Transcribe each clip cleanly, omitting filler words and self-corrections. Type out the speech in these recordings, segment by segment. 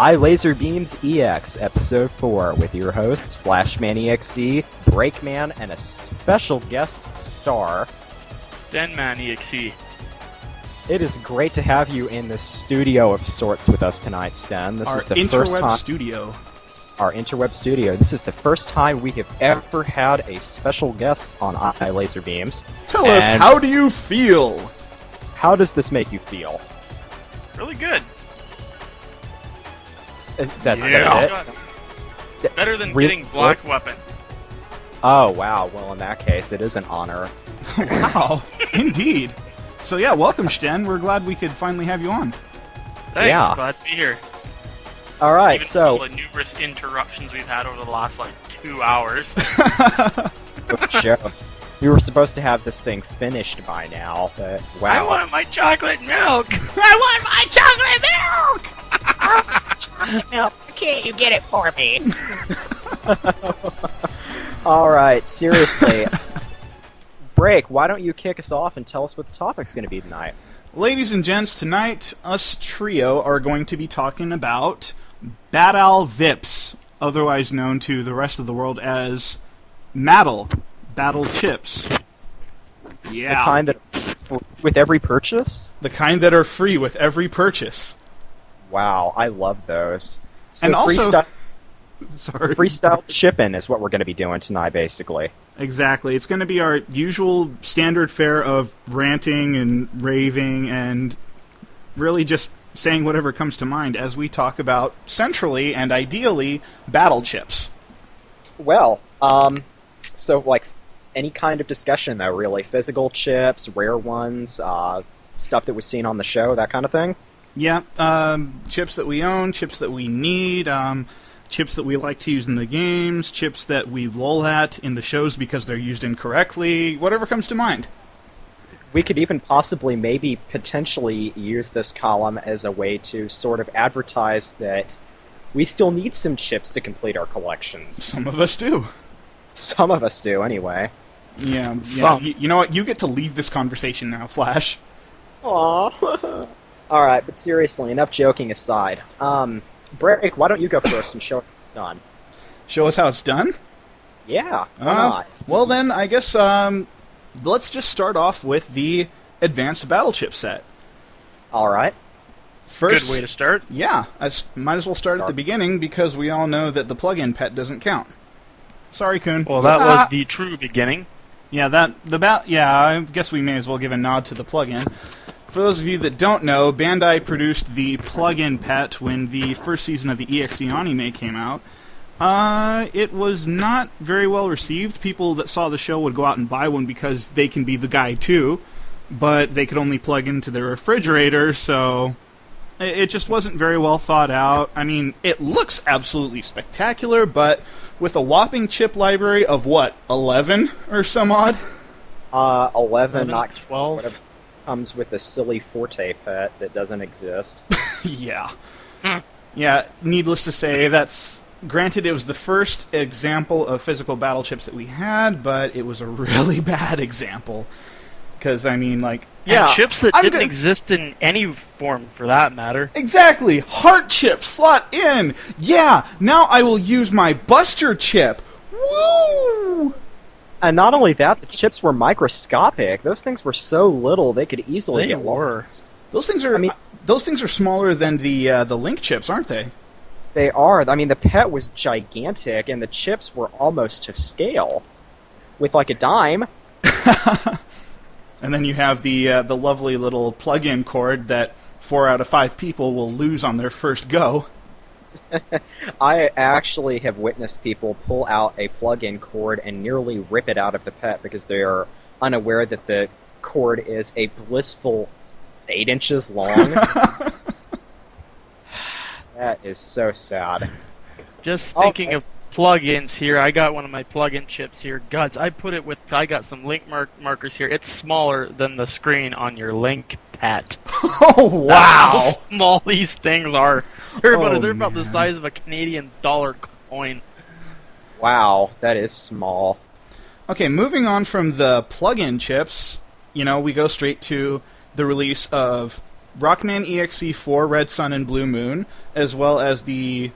IIRC Episode 4 with your hosts StenMan.EXE, Breakman, and a special guest star, StenMan.EXE. It is great to have you in the studio of sorts with us tonight, Sten. This is the first time. Studio. Our interweb studio. This is the first time we have ever had a special guest on IIRC. Tell us, how do you feel? How does this make you feel? Really good. That's it? Better than Really? getting Black Weapon. Oh, wow. Well, in that case, it is an honor. Wow, indeed. So yeah, welcome, Sten. We're glad we could finally have you on. Thanks, Yeah. glad to be here. All right, Even so... with all the numerous interruptions we've had over the last, 2 hours. Sure. We were supposed to have this thing finished by now, but wow. I want my chocolate milk! I want my chocolate milk! No, can't you get it for me? Alright, seriously. Break, why don't you kick us off and tell us what the topic's going to be tonight? Ladies and gents, tonight us trio are going to be talking about Battle Vips, otherwise known to the rest of the world as Battle Chips. Yeah. The kind that with every purchase? The kind that are free with every purchase. Wow, I love those. So And also... Sorry. freestyle shipping is what we're going to be doing tonight, basically. Exactly. It's going to be our usual standard fare of ranting and raving and really just saying whatever comes to mind as we talk about, centrally and ideally, battle chips. Well, so, any kind of discussion, though, really. Physical chips, rare ones, stuff that was seen on the show, that kind of thing? Yeah, chips that we own, chips that we need, chips that we like to use in the games, chips that we lol at in the shows because they're used incorrectly, whatever comes to mind. We could even possibly, potentially use this column as a way to sort of advertise that we still need some chips to complete our collections. Some of us do. Some of us do, anyway. Yeah. Some. You know what? You get to leave this conversation now, Flash. Aww. Alright, but seriously, enough joking aside. Break, why don't you go first and show us how it's done? Show us how it's done? Yeah, why not? Well then, I guess, let's just start off with the Advanced Battle Chip set. Alright. First, Good way to start. Yeah, might as well start at the beginning because we all know that the plug-in pet doesn't count. Sorry, Kun. Well, that was the true beginning. Yeah, I guess we may as well give a nod to the plug-in. For those of you that don't know, Bandai produced the plug-in pet when the first season of the EXE anime came out. It was not very well received. People that saw the show would go out and buy one because they can be the guy too, but they could only plug into their refrigerator, so it just wasn't very well thought out. I mean, it looks absolutely spectacular, but with a whopping chip library of, 11 or some odd? 11, not 12. whatever. Comes with a silly Forte pet that doesn't exist. Yeah. Yeah, needless to say, granted, it was the first example of physical battle chips that we had, but it was a really bad example. Because, I mean, And chips that didn't exist in any form, for that matter. Exactly! Heart chip, slot in! Yeah, now I will use my Buster chip! Woo! And not only that, the chips were microscopic. Those things were so little they could easily get lost. Those things are smaller than the Link chips, aren't they? They are. I mean, the pet was gigantic, and the chips were almost to scale. With, a dime. And then you have the lovely little plug-in cord that 4 out of 5 people will lose on their first go. I actually have witnessed people pull out a plug-in cord and nearly rip it out of the pet because they are unaware that the cord is a blissful 8 inches long. That is so sad. Just thinking of plugins here, I got one of my plug-in chips here. Guts, I got some link markers here. It's smaller than the screen on your Link pet. Oh, wow! That's how small these things are. They're about the size of a Canadian dollar coin. Wow, that is small. Okay, moving on from the plug-in chips, we go straight to the release of Rockman.EXE 4 Red Sun and Blue Moon, as well as the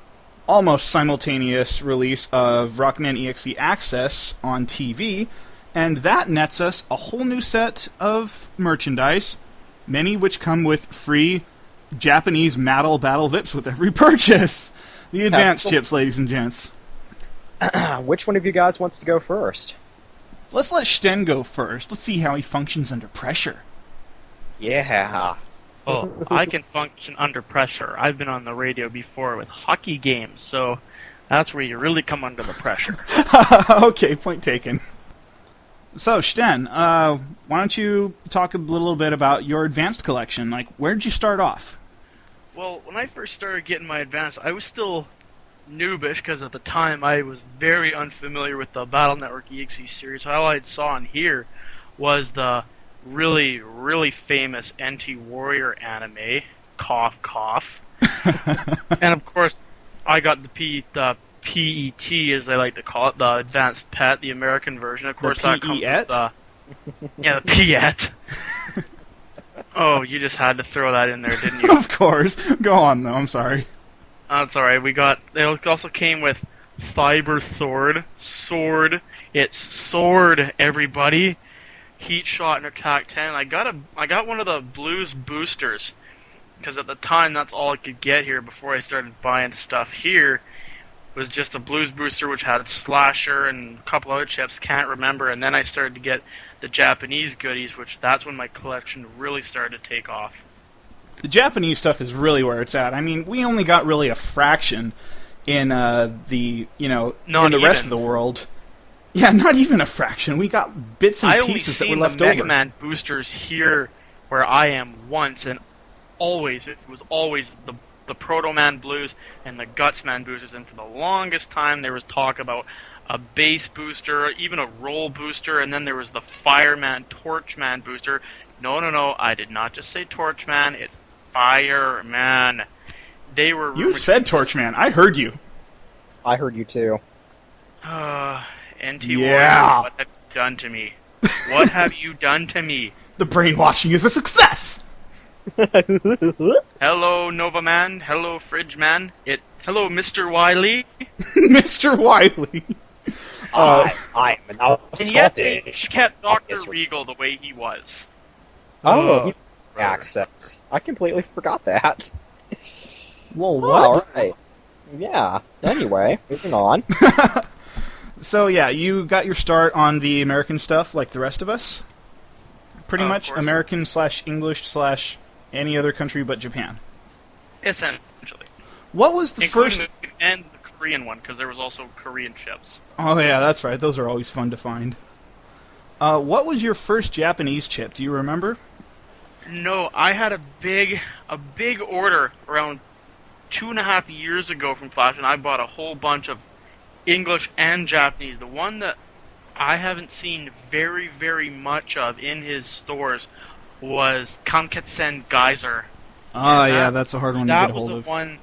almost simultaneous release of Rockman.EXE Access on TV, and that nets us a whole new set of merchandise, many which come with free Japanese Mattel Battle Vips with every purchase. The advanced chips, ladies and gents. Which one of you guys wants to go first? Let's let Sten go first. Let's see how he functions under pressure. Yeah. Oh, I can function under pressure. I've been on the radio before with hockey games, so that's where you really come under the pressure. Okay, point taken. So, Sten, why don't you talk a little bit about your advanced collection? Like, where did you start off? Well, when I first started getting my advanced, I was still noobish, because at the time I was very unfamiliar with the Battle Network EXE series. All I saw on here was the really, really famous NT Warrior anime, cough, cough. And of course, I got the PET, as they like to call it, the Advanced PET, the American version. Of course, that comes with the... Yeah, the PET. Oh, you just had to throw that in there, didn't you? Of course. Go on, though. I'm sorry. That's alright. It also came with Fiber Sword. It's Sword, everybody. Heat Shot and Attack 10. I got one of the Blues boosters, because at the time that's all I could get here before I started buying stuff here. Was just a Blues booster which had Slasher and a couple other chips, can't remember, and then I started to get the Japanese goodies, which that's when my collection really started to take off. The Japanese stuff is really where it's at. I mean, we only got really a fraction in in the rest of the world. Yeah, not even a fraction. We got bits and pieces that were left over. I only seen the Mega Man boosters here where I am once, and it was always the Proto Man Blues and the Guts Man boosters, and for the longest time there was talk about a base booster, even a roll booster, and then there was the Fireman Torchman booster. No, I did not just say Torchman, it's Fireman. They were... You said Torchman, I heard you. I heard you too. NT Warrior, what have you done to me? What have you done to me? The brainwashing is a success! Hello, Nova Man. Hello, Fridge Man. Hello, Mr. Wiley. Mr. Wiley. I'm an And yet he kept Dr. Regal the way he was. Oh, he has access. I completely forgot that. Well, what? Alright. Yeah. Anyway, moving on. So, yeah, you got your start on the American stuff like the rest of us? Pretty much American/English/ any other country but Japan. Essentially. What was the Including first... And the Korean one, because there was also Korean chips. Oh, yeah, that's right. Those are always fun to find. What was your first Japanese chip? Do you remember? No, I had a big order around 2.5 years ago from Flash, and I bought a whole bunch of English and Japanese. The one that I haven't seen very, very much of in his stores was Kanketsen Geyser. Oh, yeah, that's a hard one to get a hold of. That was the one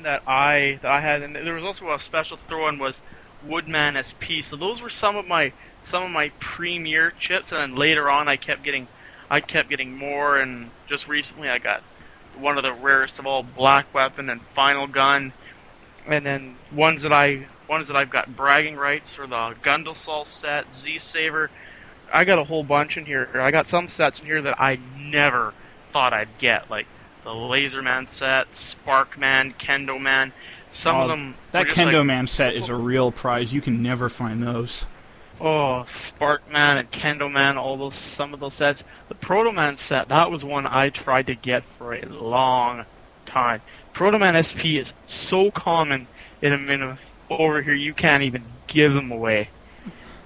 that I had, and there was also a special throw-in was Woodman SP. So those were some of my premier chips, and then later on I kept getting more, and just recently I got one of the rarest of all, Black Weapon and Final Gun, and then ones that I've got bragging rights for the Gundelsal set, Z-Saver. I got a whole bunch in here. I got some sets in here that I never thought I'd get, like the Laserman set, Sparkman, Kendo Man. Some of them. That Kendo Man set is a real prize. You can never find those. Oh, Sparkman and Kendo Man, some of those sets. The Proto Man set, that was one I tried to get for a long time. Proto Man SP is so common in a minute over here, you can't even give them away.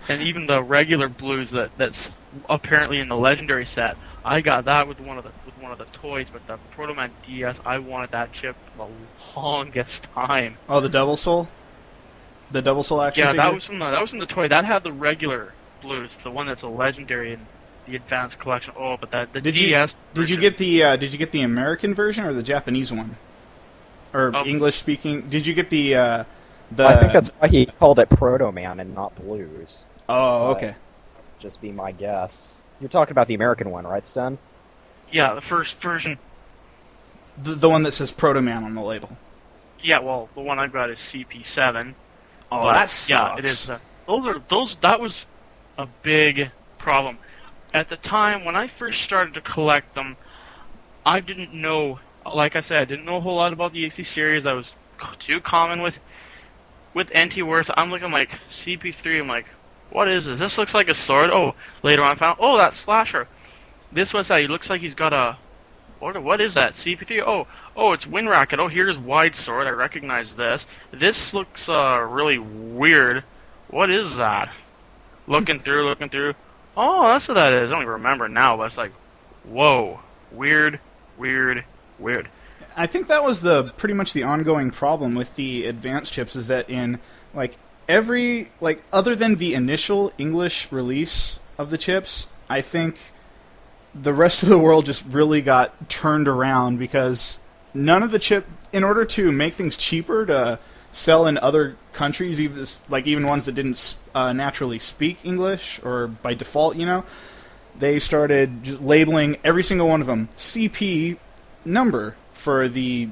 And even the regular blues that's apparently in the legendary set, I got that with one of the toys, but the Proto Man DS, I wanted that chip for the longest time. Oh, the Double Soul? The Double Soul action figure? Yeah, that was from the toy. That had the regular blues, the one that's a legendary in the advanced collection. Oh, but the DS. Did you get the American version or the Japanese one? Or English speaking? Did you get the I think that's why he called it Proto Man and not Blues. Oh, okay. Just be my guess. You're talking about the American one, right, Sten? Yeah, the first version. The one that says Proto Man on the label. Yeah, well, the one I've got is CP7. Oh, But, that sucks. yeah, it is. That was a big problem. At the time when I first started to collect them, I didn't know. Like I said, I didn't know a whole lot about the EXE series. I was too common with anti-worth. I'm looking like CP3. I'm like, what is this? This looks like a sword. Oh, later on I found, oh, that's Slasher. This was that. He looks like he's got a. What is that? CP3? Oh, it's Wind Racket. Oh, here's Wide Sword. I recognize this. This looks really weird. What is that? Looking through. Oh, that's what that is. I don't even remember now, but it's like, whoa, weird. I think that was pretty much the ongoing problem with the advanced chips, is that in other than the initial English release of the chips, I think the rest of the world just really got turned around, because none of the chip, in order to make things cheaper to sell in other countries, even ones that didn't naturally speak English or by default, they started just labeling every single one of them CP number for the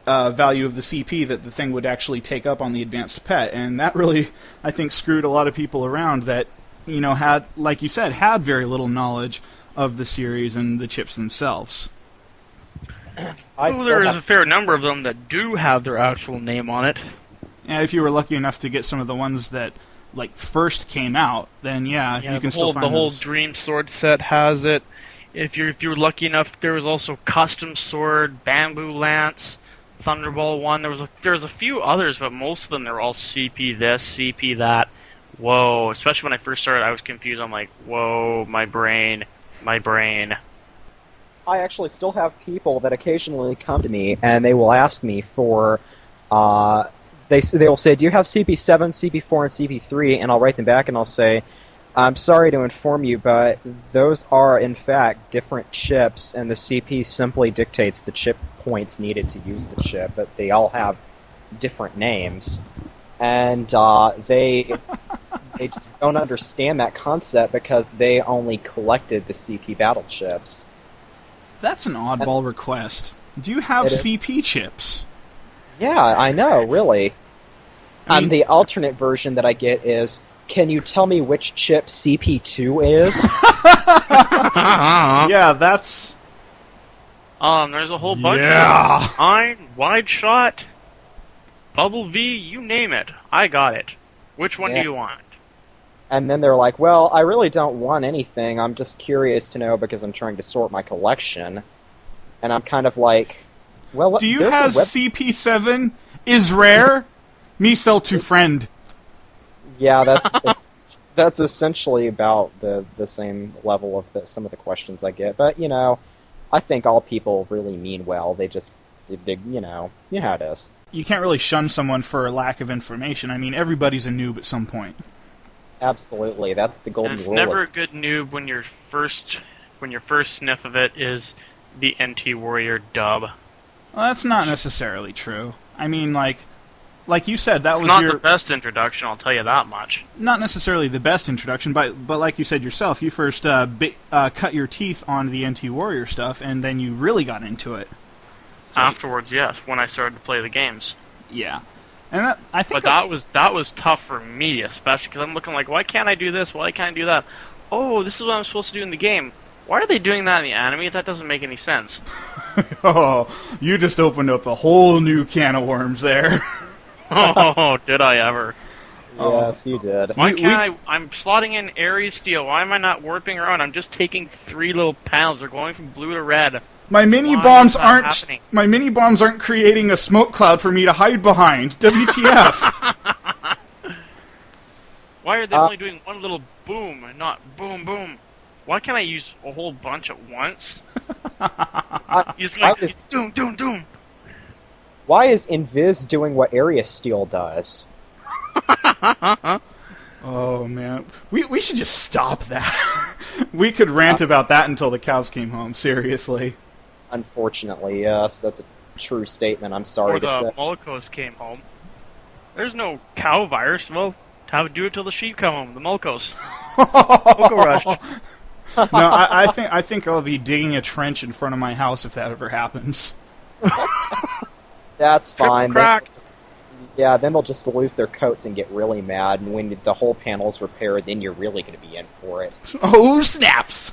value of the CP that the thing would actually take up on the advanced PET, and that really, I think, screwed a lot of people around that, had, like you said, had very little knowledge of the series and the chips themselves. There is a fair number of them that do have their actual name on it. Yeah, if you were lucky enough to get some of the ones that first came out, then you can still find the whole those. Dream Sword set has it. If you were lucky enough, there was also Custom Sword, Bamboo Lance, Thunderball 1. There was a few others, but most of them they're all CP this, CP that. Whoa! Especially when I first started, I was confused. I'm like, whoa, my brain. I actually still have people that occasionally come to me and they will ask me for. They will say, "Do you have CP7, CP4, and CP3?" And I'll write them back and I'll say, "I'm sorry to inform you, but those are in fact different chips, and the CP simply dictates the chip points needed to use the chip, but they all have different names." And they just don't understand that concept because they only collected the CP battle chips. That's an oddball request. Do you have CP chips? Yeah, I know, really. And the alternate version that I get is, can you tell me which chip CP2 is? Yeah, that's... There's a whole bunch Yeah. of them. Iron, Wide Shot, Bubble V, you name it. I got it. Which one do you want? And then they're like, well, I really don't want anything. I'm just curious to know because I'm trying to sort my collection. And I'm kind of like, well, do you have CP7? Is rare? Me sell to friend. Yeah, that's essentially about the same level of some of the questions I get. But, I think all people really mean well. They just, you know how it is. You can't really shun someone for lack of information. I mean, everybody's a noob at some point. Absolutely, that's the golden and it's rule. Never a good noob when your first sniff of it is the NT Warrior dub. Well, that's not necessarily true. I mean, like you said, that it's was not your... the best introduction, I'll tell you that much. Not necessarily the best introduction, but like you said yourself, you first cut your teeth on the NT Warrior stuff, and then you really got into it. So, afterwards, yes, when I started to play the games. Yeah. And I think that was tough for me, especially because I'm looking like, why can't I do this? Why can't I do that? Oh, this is what I'm supposed to do in the game. Why are they doing that in the anime? That doesn't make any sense. Oh, you just opened up a whole new can of worms there. Oh, did I ever? Yes, you did. Why can't I'm slotting in Aries Steel. Why am I not warping around? I'm just taking 3 little panels. They're going from blue to red. My mini bombs aren't creating a smoke cloud for me to hide behind. WTF? Why are they only doing one little boom and not boom boom? Why can't I use a whole bunch at once? You just like doom doom doom. Why is Invis doing what Area Steel does? Oh man, we should just stop that. We could rant about that until the cows came home. Seriously. Unfortunately, yes, that's a true statement. I'm sorry to say. Or the Molokos came home. There's no cow virus. Well, have to do it till the sheep come home. The Molokos. Moloko rush. No, I think I'll be digging a trench in front of my house if that ever happens. That's fine. Crack. Then they'll just lose their coats and get really mad, and when the whole panel's repaired, then you're really going to be in for it. Oh, snaps!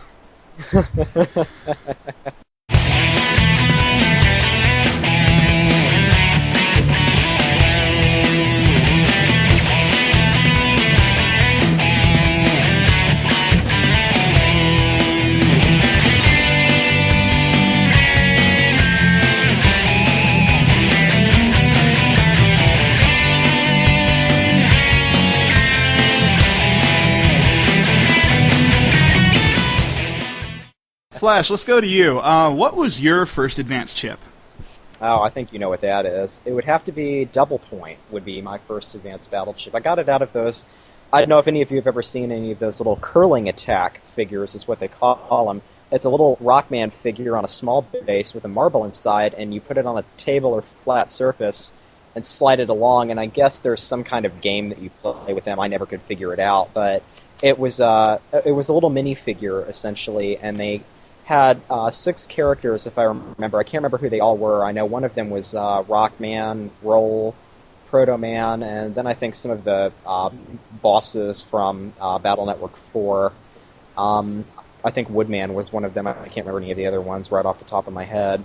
Flash, let's go to you. What was your first advanced chip? Oh, I think you know what that is. It would have to be Double Point would be my first advanced battle chip. I got it out of those... I don't know if any of you have ever seen any of those little curling attack figures, is what they call them. It's a little Rockman figure on a small base with a marble inside, and you put it on a table or flat surface and slide it along, and I guess there's some kind of game that you play with them. I never could figure it out, but it was a little minifigure, essentially, and they had 6 characters, if I remember. I can't remember who they all were. I know one of them was Rockman, Roll, Proto Man, and then I think some of the bosses from Battle Network 4. I think Woodman was one of them. I can't remember any of the other ones right off the top of my head.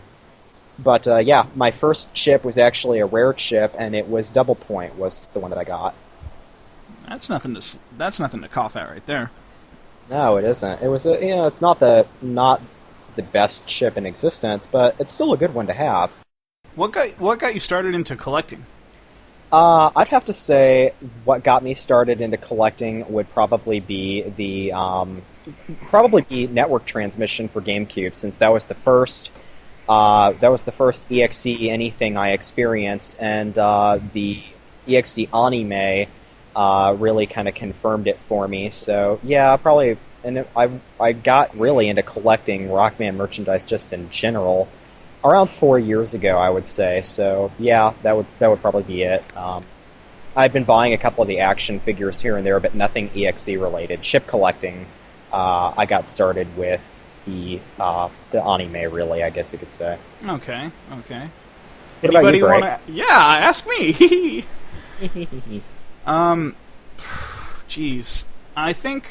But yeah, my first chip was actually a rare chip, and it was Double Point was the one that I got. That's nothing to cough at right there. No, it isn't. It was it's not the best chip in existence, but it's still a good one to have. What got you started into collecting? I'd have to say what got me started into collecting would probably be the network transmission for GameCube, since that was the first EXE anything I experienced, and the EXE anime really kind of confirmed it for me. So yeah, probably, and I got really into collecting Rockman merchandise just in general around 4 years ago, I would say. So yeah, that would probably be it. I've been buying a couple of the action figures here and there, but nothing EXE related. Chip collecting, I got started with the anime, really, I guess you could say. Okay. What about you, Bray? Yeah, ask me. Jeez. I think...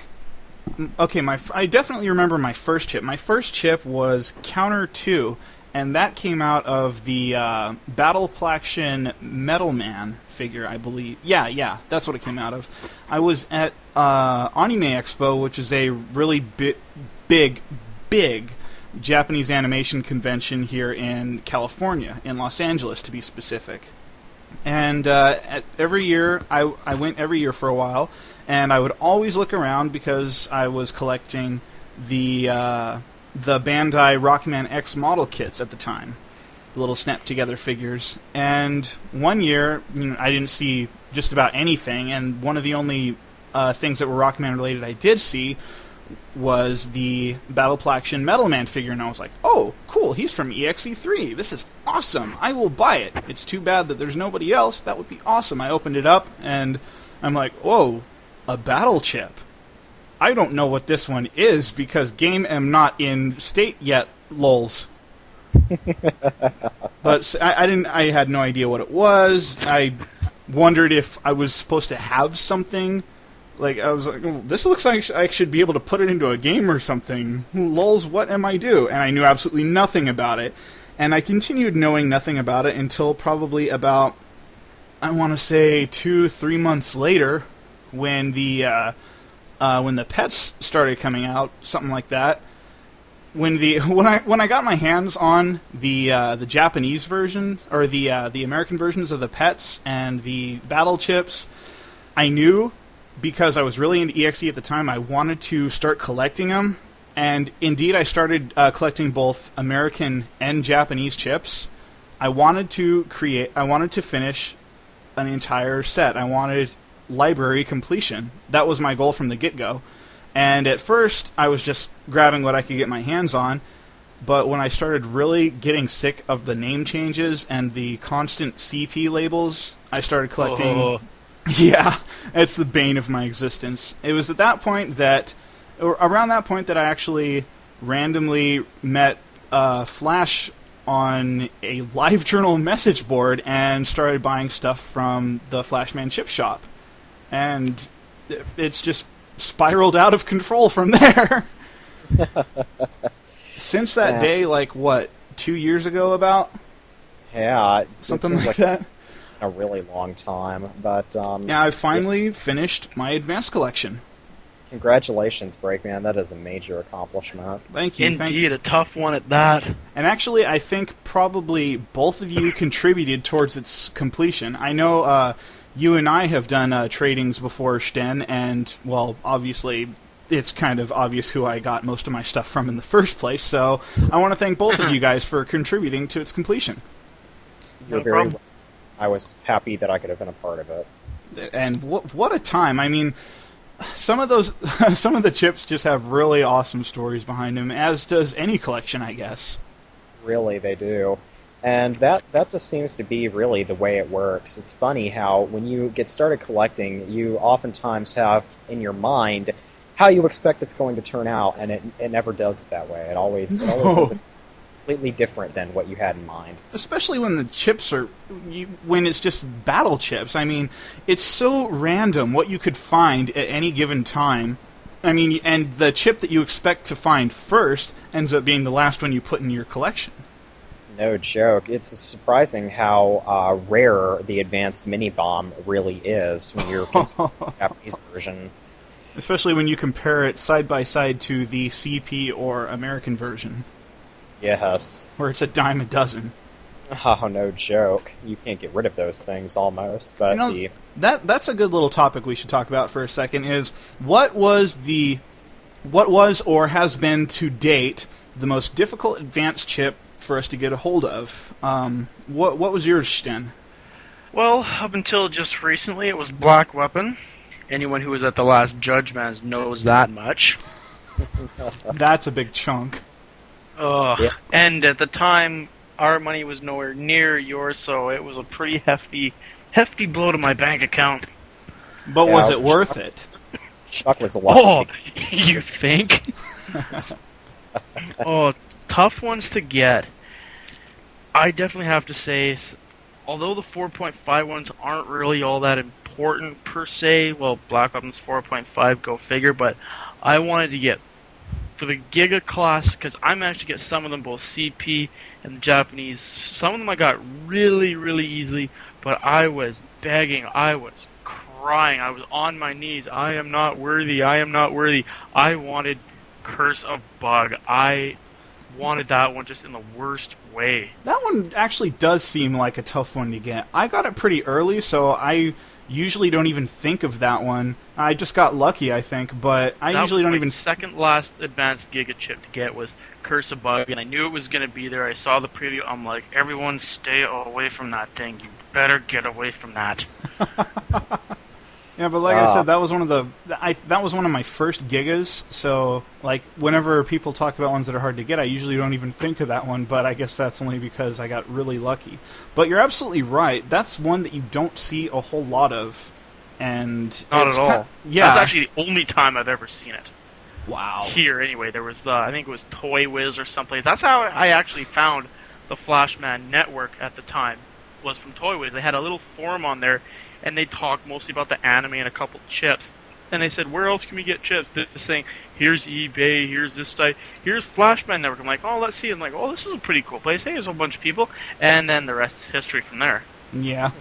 Okay, I definitely remember my first chip. My first chip was Counter 2, and that came out of the Battleplaction Metal Man figure, I believe. Yeah, that's what it came out of. I was at Anime Expo, which is a really big Japanese animation convention here in California, in Los Angeles to be specific. And every year, I went every year for a while, and I would always look around because I was collecting the Bandai Rockman-EXE model kits at the time, the little snap-together figures. And one year, I didn't see just about anything, and one of the only things that were Rockman-related I did see was the Battleplaction Metal Man figure, and I was like, oh, cool, he's from EXE3. This is awesome. I will buy it. It's too bad that there's nobody else. That would be awesome. I opened it up, and I'm like, whoa, a battle chip. I don't know what this one is, because game am not in state yet, lols. But I had no idea what it was. I wondered if I was supposed to have something. Like, I was like, oh, this looks like I should be able to put it into a game or something. Lols, what am I do? And I knew absolutely nothing about it. And I continued knowing nothing about it until probably about, I want to say, 2-3 months later, when the pets started coming out, something like that. When I got my hands on the Japanese version, or the American versions of the pets and the battle chips, I knew, because I was really into EXE at the time, I wanted to start collecting them. And indeed, I started collecting both American and Japanese chips. I wanted to finish an entire set. I wanted library completion. That was my goal from the get-go. And at first, I was just grabbing what I could get my hands on. But when I started really getting sick of the name changes and the constant CP labels, I started collecting... Oh. Yeah, it's the bane of my existence. It was at that point that around that point that I actually randomly met Flash on a LiveJournal message board and started buying stuff from the Flashman chip shop. And it's just spiraled out of control from there. Since that day, like, what, 2 years ago about? Yeah. Something like that? A really long time, but... yeah, I finally finished my advanced collection. Congratulations, Breakman. That is a major accomplishment. Thank you. Indeed, a tough one at that. And actually, I think probably both of you contributed towards its completion. I know you and I have done tradings before, Sten, and, well, obviously, it's kind of obvious who I got most of my stuff from in the first place, so I want to thank both of you guys for contributing to its completion. You're very welcome. I was happy that I could have been a part of it. And what a time. I mean... some of the chips just have really awesome stories behind them, as does any collection, I guess. Really, they do. And that just seems to be really the way it works. It's funny how when you get started collecting, you oftentimes have in your mind how you expect it's going to turn out, and it never does that way. It always is completely different than what you had in mind. Especially when the chips are... when it's just battle chips. I mean, it's so random what you could find at any given time. I mean, and the chip that you expect to find first ends up being the last one you put in your collection. No joke. It's surprising how rare the advanced mini-bomb really is when you're considering the Japanese version. Especially when you compare it side by side to the CP or American version. Yes. Where it's a dime a dozen. Oh, no joke. You can't get rid of those things, almost. But that's a good little topic we should talk about for a second, is what was or has been to date the most difficult advanced chip for us to get a hold of? What was yours, Sten? Well, up until just recently, it was Black Weapon. Anyone who was at the last Judgment knows that much. That's a big chunk. Yeah. And at the time, our money was nowhere near yours, so it was a pretty hefty blow to my bank account. But yeah, was it worth it? Chuck was a lot. Oh, you think? Oh, tough ones to get. I definitely have to say, although the 4.5 ones aren't really all that important per se, well, Black Weapon's 4.5, go figure, but I wanted to get, for the Giga class, because I managed to get some of them, both CP and the Japanese. Some of them I got really, really easily, but I was begging, I was crying, I was on my knees. I am not worthy, I am not worthy. I wanted Curse of Bug. I wanted that one just in the worst way. That one actually does seem like a tough one to get. I got it pretty early, so I usually don't even think of that one. I just got lucky, I think, but I usually don't even... second last advanced Giga chip to get was Curse of Bug, and I knew it was going to be there. I saw the preview. I'm like, everyone stay away from that thing. You better get away from that. Yeah, but like I said, that was one of my first Gigas, so like whenever people talk about ones that are hard to get, I usually don't even think of that one, but I guess that's only because I got really lucky. But you're absolutely right. That's one that you don't see a whole lot of, and not at all. Yeah. That's actually the only time I've ever seen it. Wow. Here, anyway, there was I think it was Toy Wiz or someplace. That's how I actually found the Flashman network at the time, was from Toy Wiz. They had a little forum on there, and they talked mostly about the anime and a couple chips. And they said, where else can we get chips? This thing, here's eBay, here's this site, here's Flashman Network. I'm like, oh, let's see. I'm like, oh, this is a pretty cool place. Hey, there's a whole bunch of people. And then the rest is history from there. Yeah.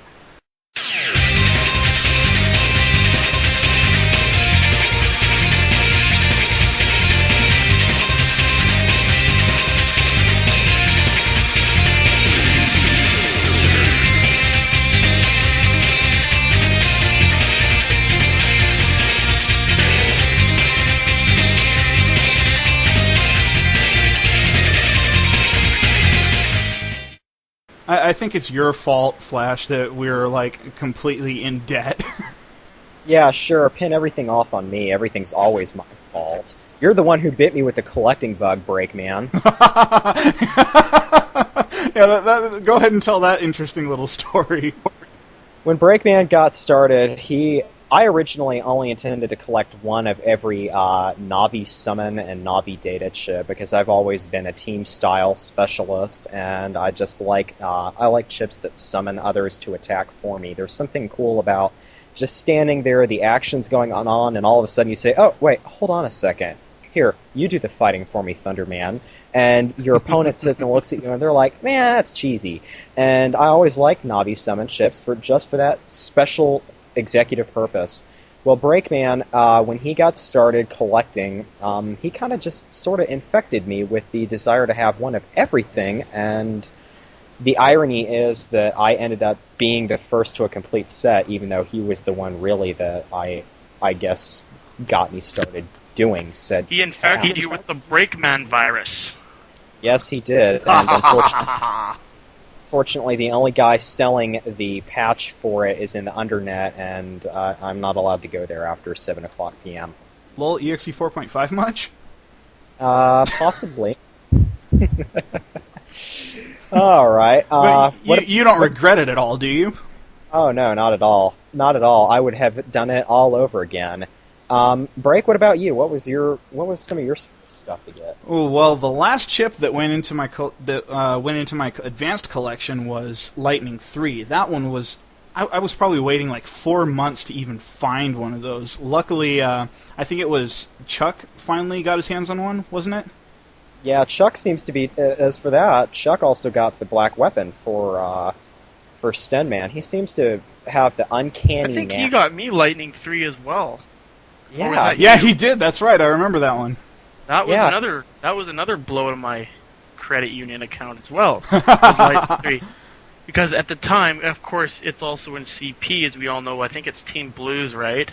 I think it's your fault, Flash, that we're, like, completely in debt. Yeah, sure. Pin everything off on me. Everything's always my fault. You're the one who bit me with the collecting bug, Breakman. Yeah, go ahead and tell that interesting little story. When Breakman got started, he I originally only intended to collect one of every Navi summon and Navi data chip because I've always been a team style specialist, and I just I like chips that summon others to attack for me. There's something cool about just standing there, the action's going on, and all of a sudden you say, "Oh, wait, hold on a second. Here, you do the fighting for me, Thunderman." And your opponent sits and looks at you, and they're like, "Man, that's cheesy." And I always like Navi summon chips for that special executive purpose. Well, Breakman, when he got started collecting, he kind of just sort of infected me with the desire to have one of everything, and the irony is that I ended up being the first to a complete set, even though he was the one really that I guess got me started doing said. He infected you with the Breakman virus. Yes, he did, and unfortunately, the only guy selling the patch for it is in the Undernet, and I'm not allowed to go there after 7 o'clock p.m. Lol, EXE 4.5 much? Possibly. Alright. But you don't regret it at all, do you? Oh, no, not at all. Not at all. I would have done it all over again. Break, what about you? What was some of your stuff to get? Oh, well, the last chip that went into my advanced collection was Lightning 3. That one was I was probably waiting like 4 months to even find one of those. Luckily, I think it was Chuck finally got his hands on one, wasn't it? Yeah, Chuck seems to be. As for that, Chuck also got the black weapon for StenMan. He seems to have the uncanny. I think he got me Lightning 3 as well. Yeah, yeah, he did. That's right. I remember that one. That was another blow to my credit union account as well. Was Lightning 3. Because at the time, of course, it's also in CP, as we all know. I think it's Team Blues, right?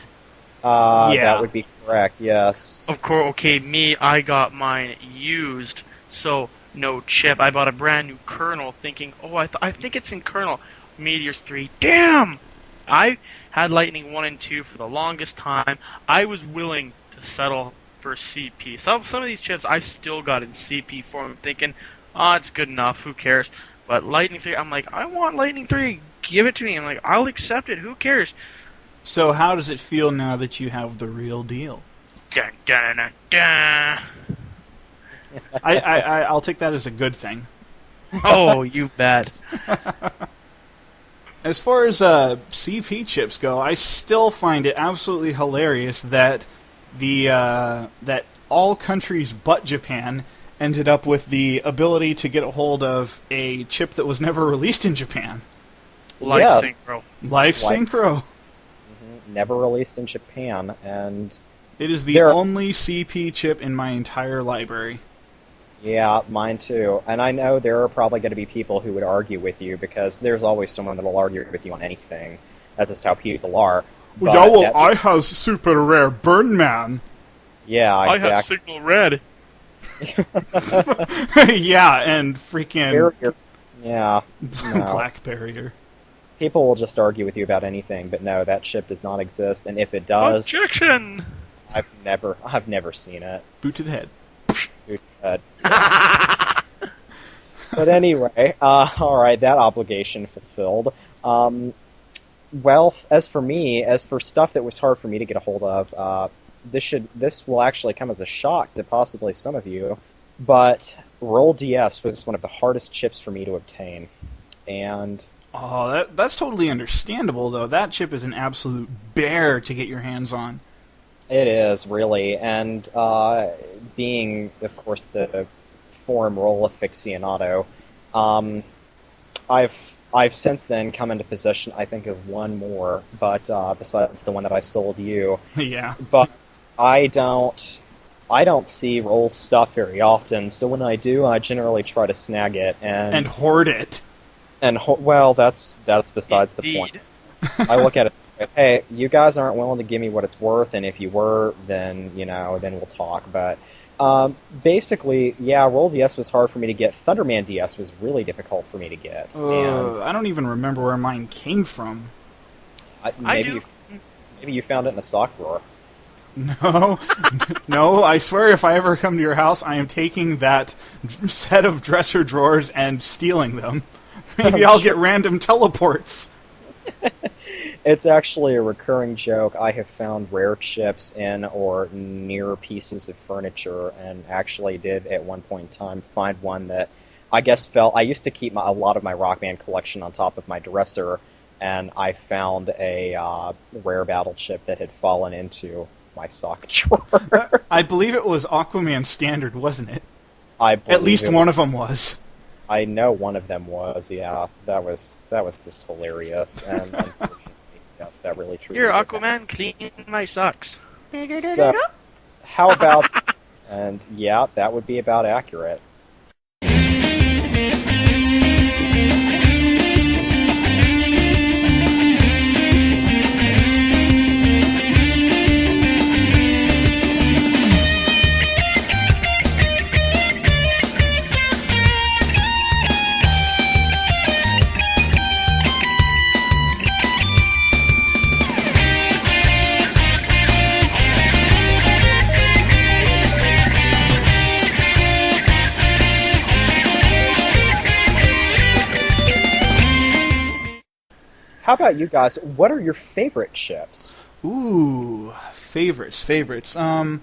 Yeah, that would be correct. Yes. Of course. Okay, I got mine used, so no chip. I bought a brand new kernel, thinking, oh, I think it's in kernel. Meteors 3. Damn! I had Lightning 1 and 2 for the longest time. I was willing to settle for CP. Some of these chips I still got in CP form, thinking, it's good enough. Who cares? But Lightning 3, I'm like, I want Lightning 3. Give it to me. I'm like, I'll accept it. Who cares? So how does it feel now that you have the real deal? Dun, dun, dun, dun. I'll take that as a good thing. Oh, you bet. As far as CP chips go, I still find it absolutely hilarious that that all countries but Japan ended up with the ability to get a hold of a chip that was never released in Japan. Life Synchro. Life Synchro. Never released in Japan, and it is the only CP chip in my entire library. Yeah, mine too. And I know there are probably going to be people who would argue with you, because there's always someone that will argue with you on anything. That's just how people are. Yeah, well, I have super rare Burnman. Yeah, exactly. I have Signal Red. Yeah, and freaking... Barrier. Yeah. No. Black Barrier. People will just argue with you about anything, but no, that chip does not exist, and if it does... Objection! I've never seen it. Boot to the head. Boot to the head. But anyway, alright, that obligation fulfilled. Well, as for me, as for stuff that was hard for me to get a hold of, this will actually come as a shock to possibly some of you, but Roll DS was one of the hardest chips for me to obtain. And... Oh, that's totally understandable, though. That chip is an absolute bear to get your hands on. It is, really. And being, of course, the forum role aficionado, I've since then come into possession, I think, of one more, but besides the one that I sold you. Yeah. But I don't see roll stuff very often, so when I do, I generally try to snag it and hoard it. And well, that's besides the point. I look at it. Hey, you guys aren't willing to give me what it's worth, and if you were, then then we'll talk. But basically, yeah, Roll DS was hard for me to get. Thunderman DS was really difficult for me to get. And I don't even remember where mine came from. Maybe you found it in a sock drawer. No, no, I swear if I ever come to your house, I am taking that set of dresser drawers and stealing them. Maybe I'll get random teleports. It's actually a recurring joke. I have found rare chips in or near pieces of furniture, and actually did at one point in time find one that I guess fell. I used to keep a lot of my Rock Band collection on top of my dresser, and I found a rare battle chip that had fallen into my sock drawer. I believe it was Aquaman Standard, wasn't it? I At least believe one of them was. I know one of them was. Yeah, that was just hilarious, and unfortunately, yes, that really truly. Here, did Aquaman, clean my socks. happen. So, how about? And yeah, that would be about accurate. How about you guys? What are your favorite chips? Ooh, favorites. I'm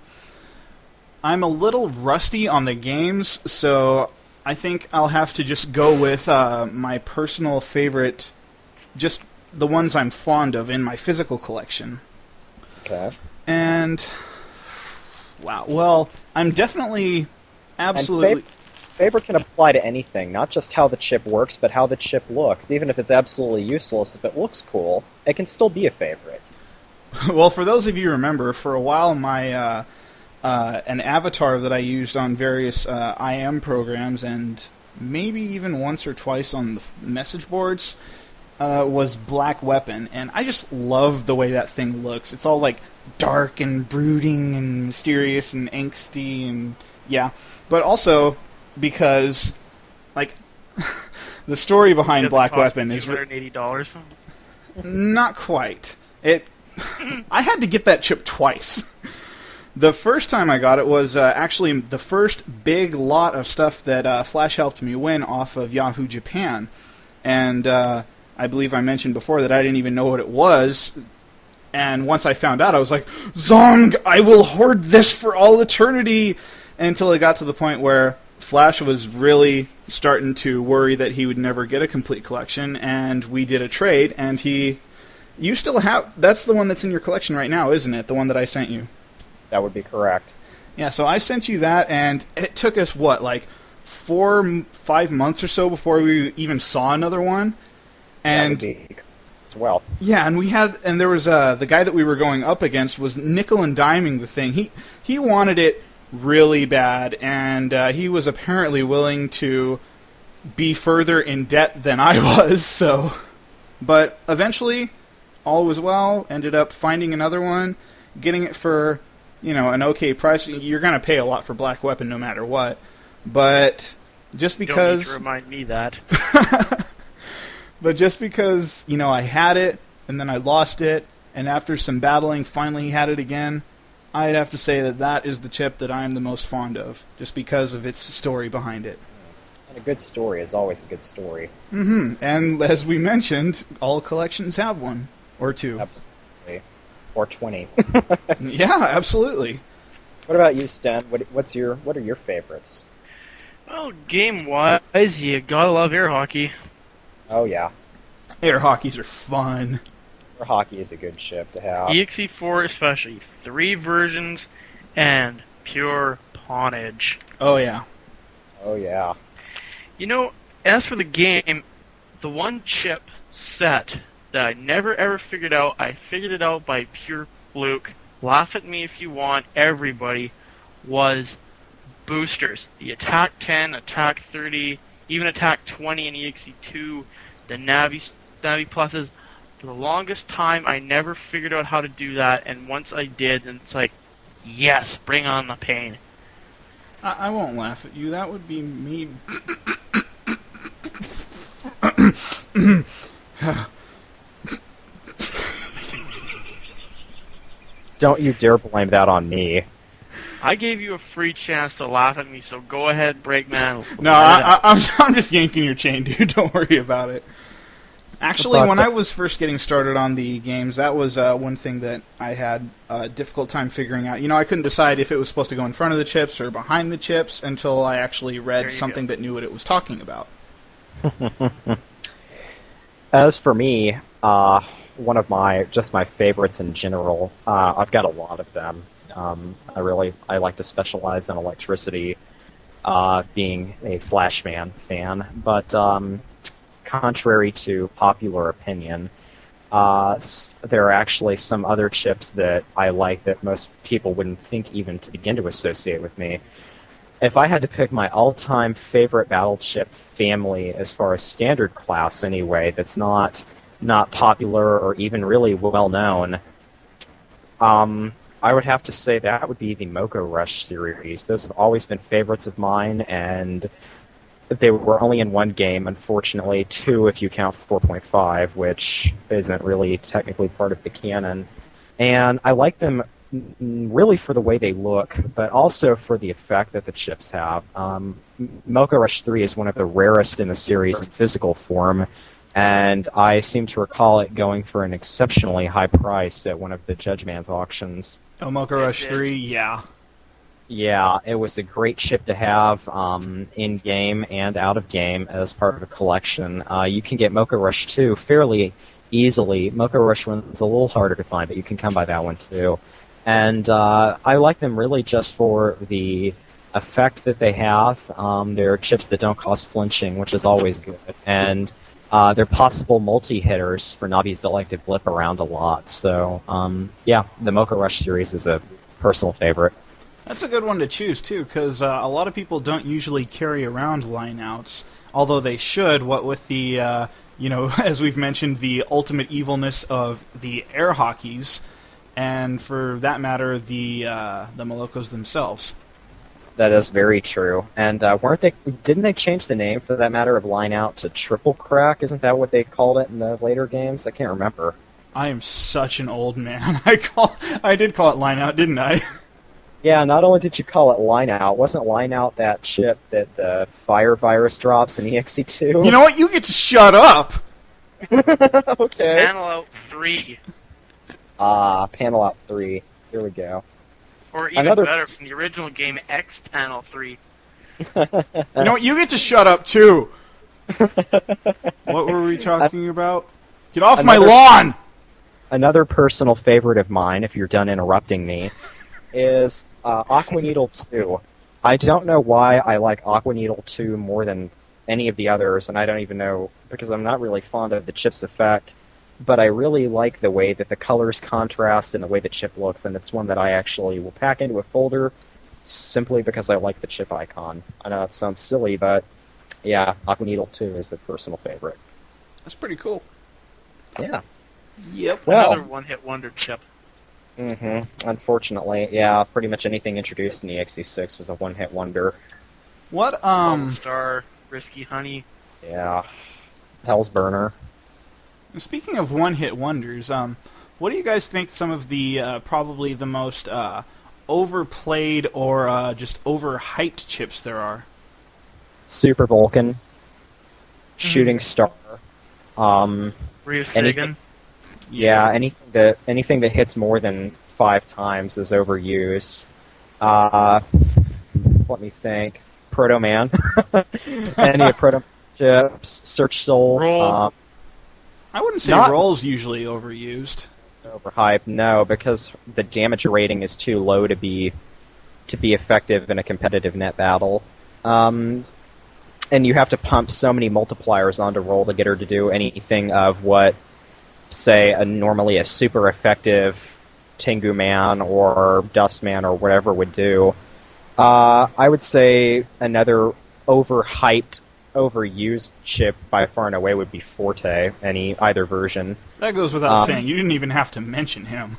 a little rusty on the games, so I think I'll have to just go with my personal favorite, just the ones I'm fond of in my physical collection. Okay. And, wow, well, I'm definitely absolutely... Favorite can apply to anything, not just how the chip works, but how the chip looks. Even if it's absolutely useless, if it looks cool, it can still be a favorite. Well, for those of you who remember, for a while my an avatar that I used on various IM programs, and maybe even once or twice on the message boards, was Black Weapon, and I just love the way that thing looks. It's all like dark and brooding and mysterious and angsty, and yeah, but also because like the story behind Black Weapon is $280. not quite. I had to get that chip twice. The first time I got it was actually the first big lot of stuff that Flash helped me win off of Yahoo Japan. And I believe I mentioned before that I didn't even know what it was. And once I found out, I was like, Zong, I will hoard this for all eternity! Until it got to the point where Flash was really starting to worry that he would never get a complete collection, and we did a trade, and you still have... That's the one that's in your collection right now, isn't it? The one that I sent you. That would be correct. Yeah, so I sent you that, and it took us, what, like 4-5 months or so before we even saw another one? And that would be as well. Yeah, and there was the guy that we were going up against was nickel and diming the thing. He wanted it really bad, and he was apparently willing to be further in debt than I was, so... But eventually, all was well, ended up finding another one, getting it for, an okay price. You're going to pay a lot for Black Weapon no matter what, but just because... You don't need to remind me that. But just because, I had it, and then I lost it, and after some battling, finally had it again, I'd have to say that is the chip that I am the most fond of, just because of its story behind it. And a good story is always a good story. Mm-hmm. And as we mentioned, all collections have one. Or two. Absolutely. Or 20. Yeah, absolutely. What about you, Sten? What are your favorites? Well, game-wise, you gotta love air hockey. Oh, yeah. Air hockeys are fun. Air hockey is a good chip to have. EXE4 especially. 3 versions, and pure pawnage. Oh, yeah. Oh, yeah. As for the game, the one chip set that I never ever figured out, I figured it out by pure fluke. Laugh at me if you want, everybody, was boosters. The Attack 10, Attack 30, even Attack 20 in EXE2, the Navi Pluses. For the longest time, I never figured out how to do that, and once I did, and it's like, yes, bring on the pain. I won't laugh at you. That would be me. Don't you dare blame that on me. I gave you a free chance to laugh at me, so go ahead, Breakman. No, I'm just yanking your chain, dude. Don't worry about it. Actually, But, when I was first getting started on the games, that was one thing that I had a difficult time figuring out. I couldn't decide if it was supposed to go in front of the chips or behind the chips until I actually read something that knew what it was talking about. As for me, one of my favorites in general, I've got a lot of them. I like to specialize in electricity, being a Flashman fan, but contrary to popular opinion, there are actually some other chips that I like that most people wouldn't think even to begin to associate with me. If I had to pick my all-time favorite battle chip family, as far as standard class anyway, that's not popular or even really well known, I would have to say that would be the Mocha Rush series. Those have always been favorites of mine, and they were only in one game, unfortunately, 2 if you count 4.5, which isn't really technically part of the canon. And I like them really for the way they look, but also for the effect that the chips have. Mocha Rush 3 is one of the rarest in the series in physical form, and I seem to recall it going for an exceptionally high price at one of the Judge Man's auctions. Oh, Mocha Rush 3, yeah. Yeah, it was a great chip to have in-game and out-of-game as part of a collection. You can get Mocha Rush 2 fairly easily. Mocha Rush 1 is a little harder to find, but you can come by that one too. And I like them really just for the effect that they have. They're chips that don't cause flinching, which is always good. And they're possible multi-hitters for nobbies that like to blip around a lot. So, yeah, the Mocha Rush series is a personal favorite. That's a good one to choose, too, because a lot of people don't usually carry around lineouts, although they should, what with the, as we've mentioned, the ultimate evilness of the air hockeys, and for that matter, the Molokos themselves. That is very true. And didn't they change the name, for that matter, of lineout to Triple Crack? Isn't that what they called it in the later games? I can't remember. I am such an old man. I did call it lineout, didn't I? Yeah, not only did you call it Lineout, wasn't Lineout that chip that the fire virus drops in EXE2? You know what? You get to shut up! Okay. Panel Out 3. Panel Out 3. Here we go. Or even better, from the original game, X Panel 3. You know what? You get to shut up, too! What were we talking about? Get off my lawn! Another personal favorite of mine, if you're done interrupting me, is Aqua Needle 2. I don't know why I like Aqua Needle 2 more than any of the others, and I don't even know, because I'm not really fond of the chip's effect, but I really like the way that the colors contrast and the way the chip looks, and it's one that I actually will pack into a folder simply because I like the chip icon. I know it sounds silly, but yeah, Aqua Needle 2 is a personal favorite. That's pretty cool. Yeah. Yep. Another one-hit wonder chip. Mm-hmm. Unfortunately, yeah, pretty much anything introduced in EXE6 was a one-hit wonder. What, Star, Risky Honey. Yeah. Hell's Burner. Speaking of one-hit wonders, what do you guys think some of the, probably the most, overplayed or, just overhyped chips there are? Super Vulcan. Shooting Star. Ryusegan. Yeah, anything that hits more than 5 times is overused. Let me think. Proto Man. Any of Proto chips. Search Soul. Roll. I wouldn't say Roll's usually overused. It's overhyped, no, because the damage rating is too low to be effective in a competitive net battle. And you have to pump so many multipliers onto Roll to get her to do anything of what, say, normally a super effective Tengu Man or Dust Man or whatever would do. I would say another overhyped, overused chip by far and away would be Forte, either version. That goes without saying. You didn't even have to mention him.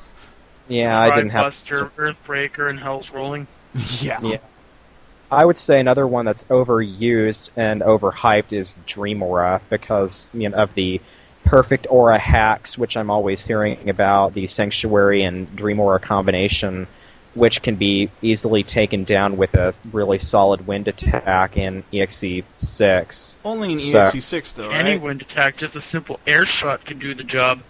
Yeah, I didn't have Buster, Earthbreaker, and Hell's Rolling. Yeah. I would say another one that's overused and overhyped is Dream Aura, because of the perfect aura hacks, which I'm always hearing about, the Sanctuary and Dream Aura combination. which can be easily taken down with a really solid wind attack in EXE 6. Only in So- EXE 6 though, right? Any wind attack, just a simple air shot can do the job.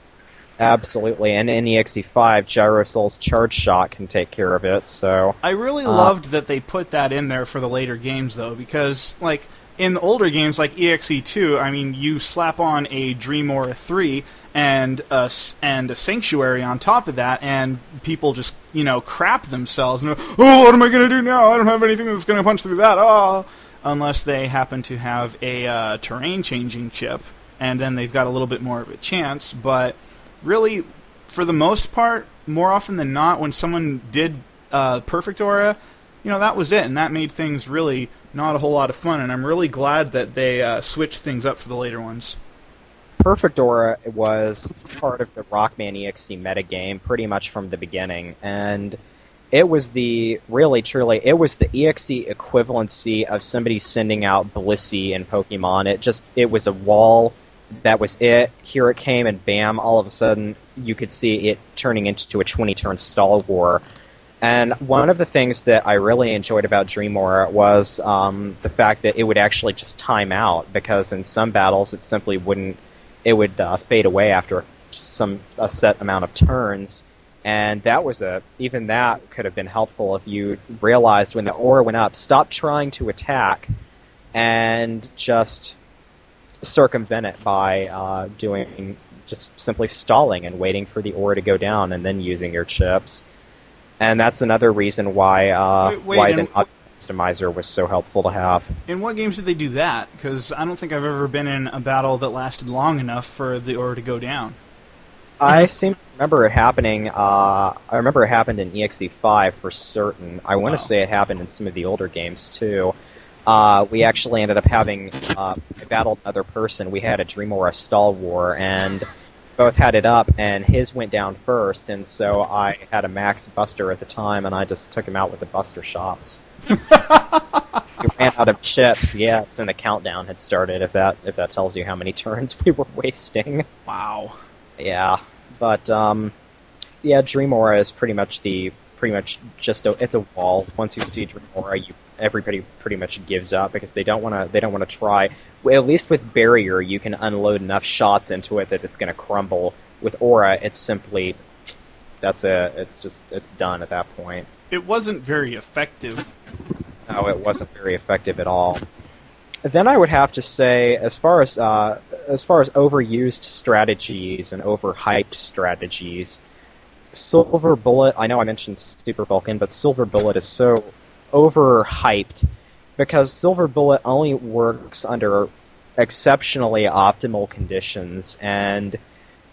Absolutely, and in EXE 5, Gyrosol's charge shot can take care of it, so... I really loved that they put that in there for the later games, though, because, like, in the older games, like EXE2, I mean, you slap on a Dream Aura 3 and a Sanctuary on top of that, and people just, crap themselves, and, oh, what am I going to do now? I don't have anything that's going to punch through that, oh! Unless they happen to have a terrain-changing chip, and then they've got a little bit more of a chance, but... Really, for the most part, more often than not, when someone did Perfect Aura, that was it, and that made things really not a whole lot of fun, and I'm really glad that they switched things up for the later ones. Perfect Aura was part of the Rockman EXE metagame pretty much from the beginning, and it was it was the EXE equivalency of somebody sending out Blissey in Pokemon. It was a wall. That was it. Here it came, and bam, all of a sudden, you could see it turning into a 20-turn stall war. And one of the things that I really enjoyed about Dream Aura was the fact that it would actually just time out, because in some battles it simply wouldn't... It would fade away after a set amount of turns. And even that could have been helpful if you realized when the aura went up, stop trying to attack, and just... circumvent it by doing just simply stalling and waiting for the ore to go down and then using your chips. And that's another reason why the customizer was so helpful to have. In what games did they do that? Because I don't think I've ever been in a battle that lasted long enough for the ore to go down. I seem to remember it happening. I remember it happened in EXE 5 for certain. I want to say it happened in some of the older games too. We actually ended up having I battled another person. We had a Dream Aura stall war, and both had it up, and his went down first, and so I had a max buster at the time, and I just took him out with the buster shots. We ran out of chips, yes, and the countdown had started, if that tells you how many turns we were wasting. Wow. Yeah, but, Dream Aura is pretty much just it's a wall. Once you see Dream Aura, everybody pretty much gives up because they don't want to try. At least with Barrier, you can unload enough shots into it that it's going to crumble. With Aura, it's simply it's done at that point. It wasn't very effective. No, it wasn't very effective at all. Then I would have to say, as far as overused strategies and overhyped strategies, Silver Bullet. I know I mentioned Super Vulcan, but Silver Bullet is so overhyped because Silver Bullet only works under exceptionally optimal conditions, and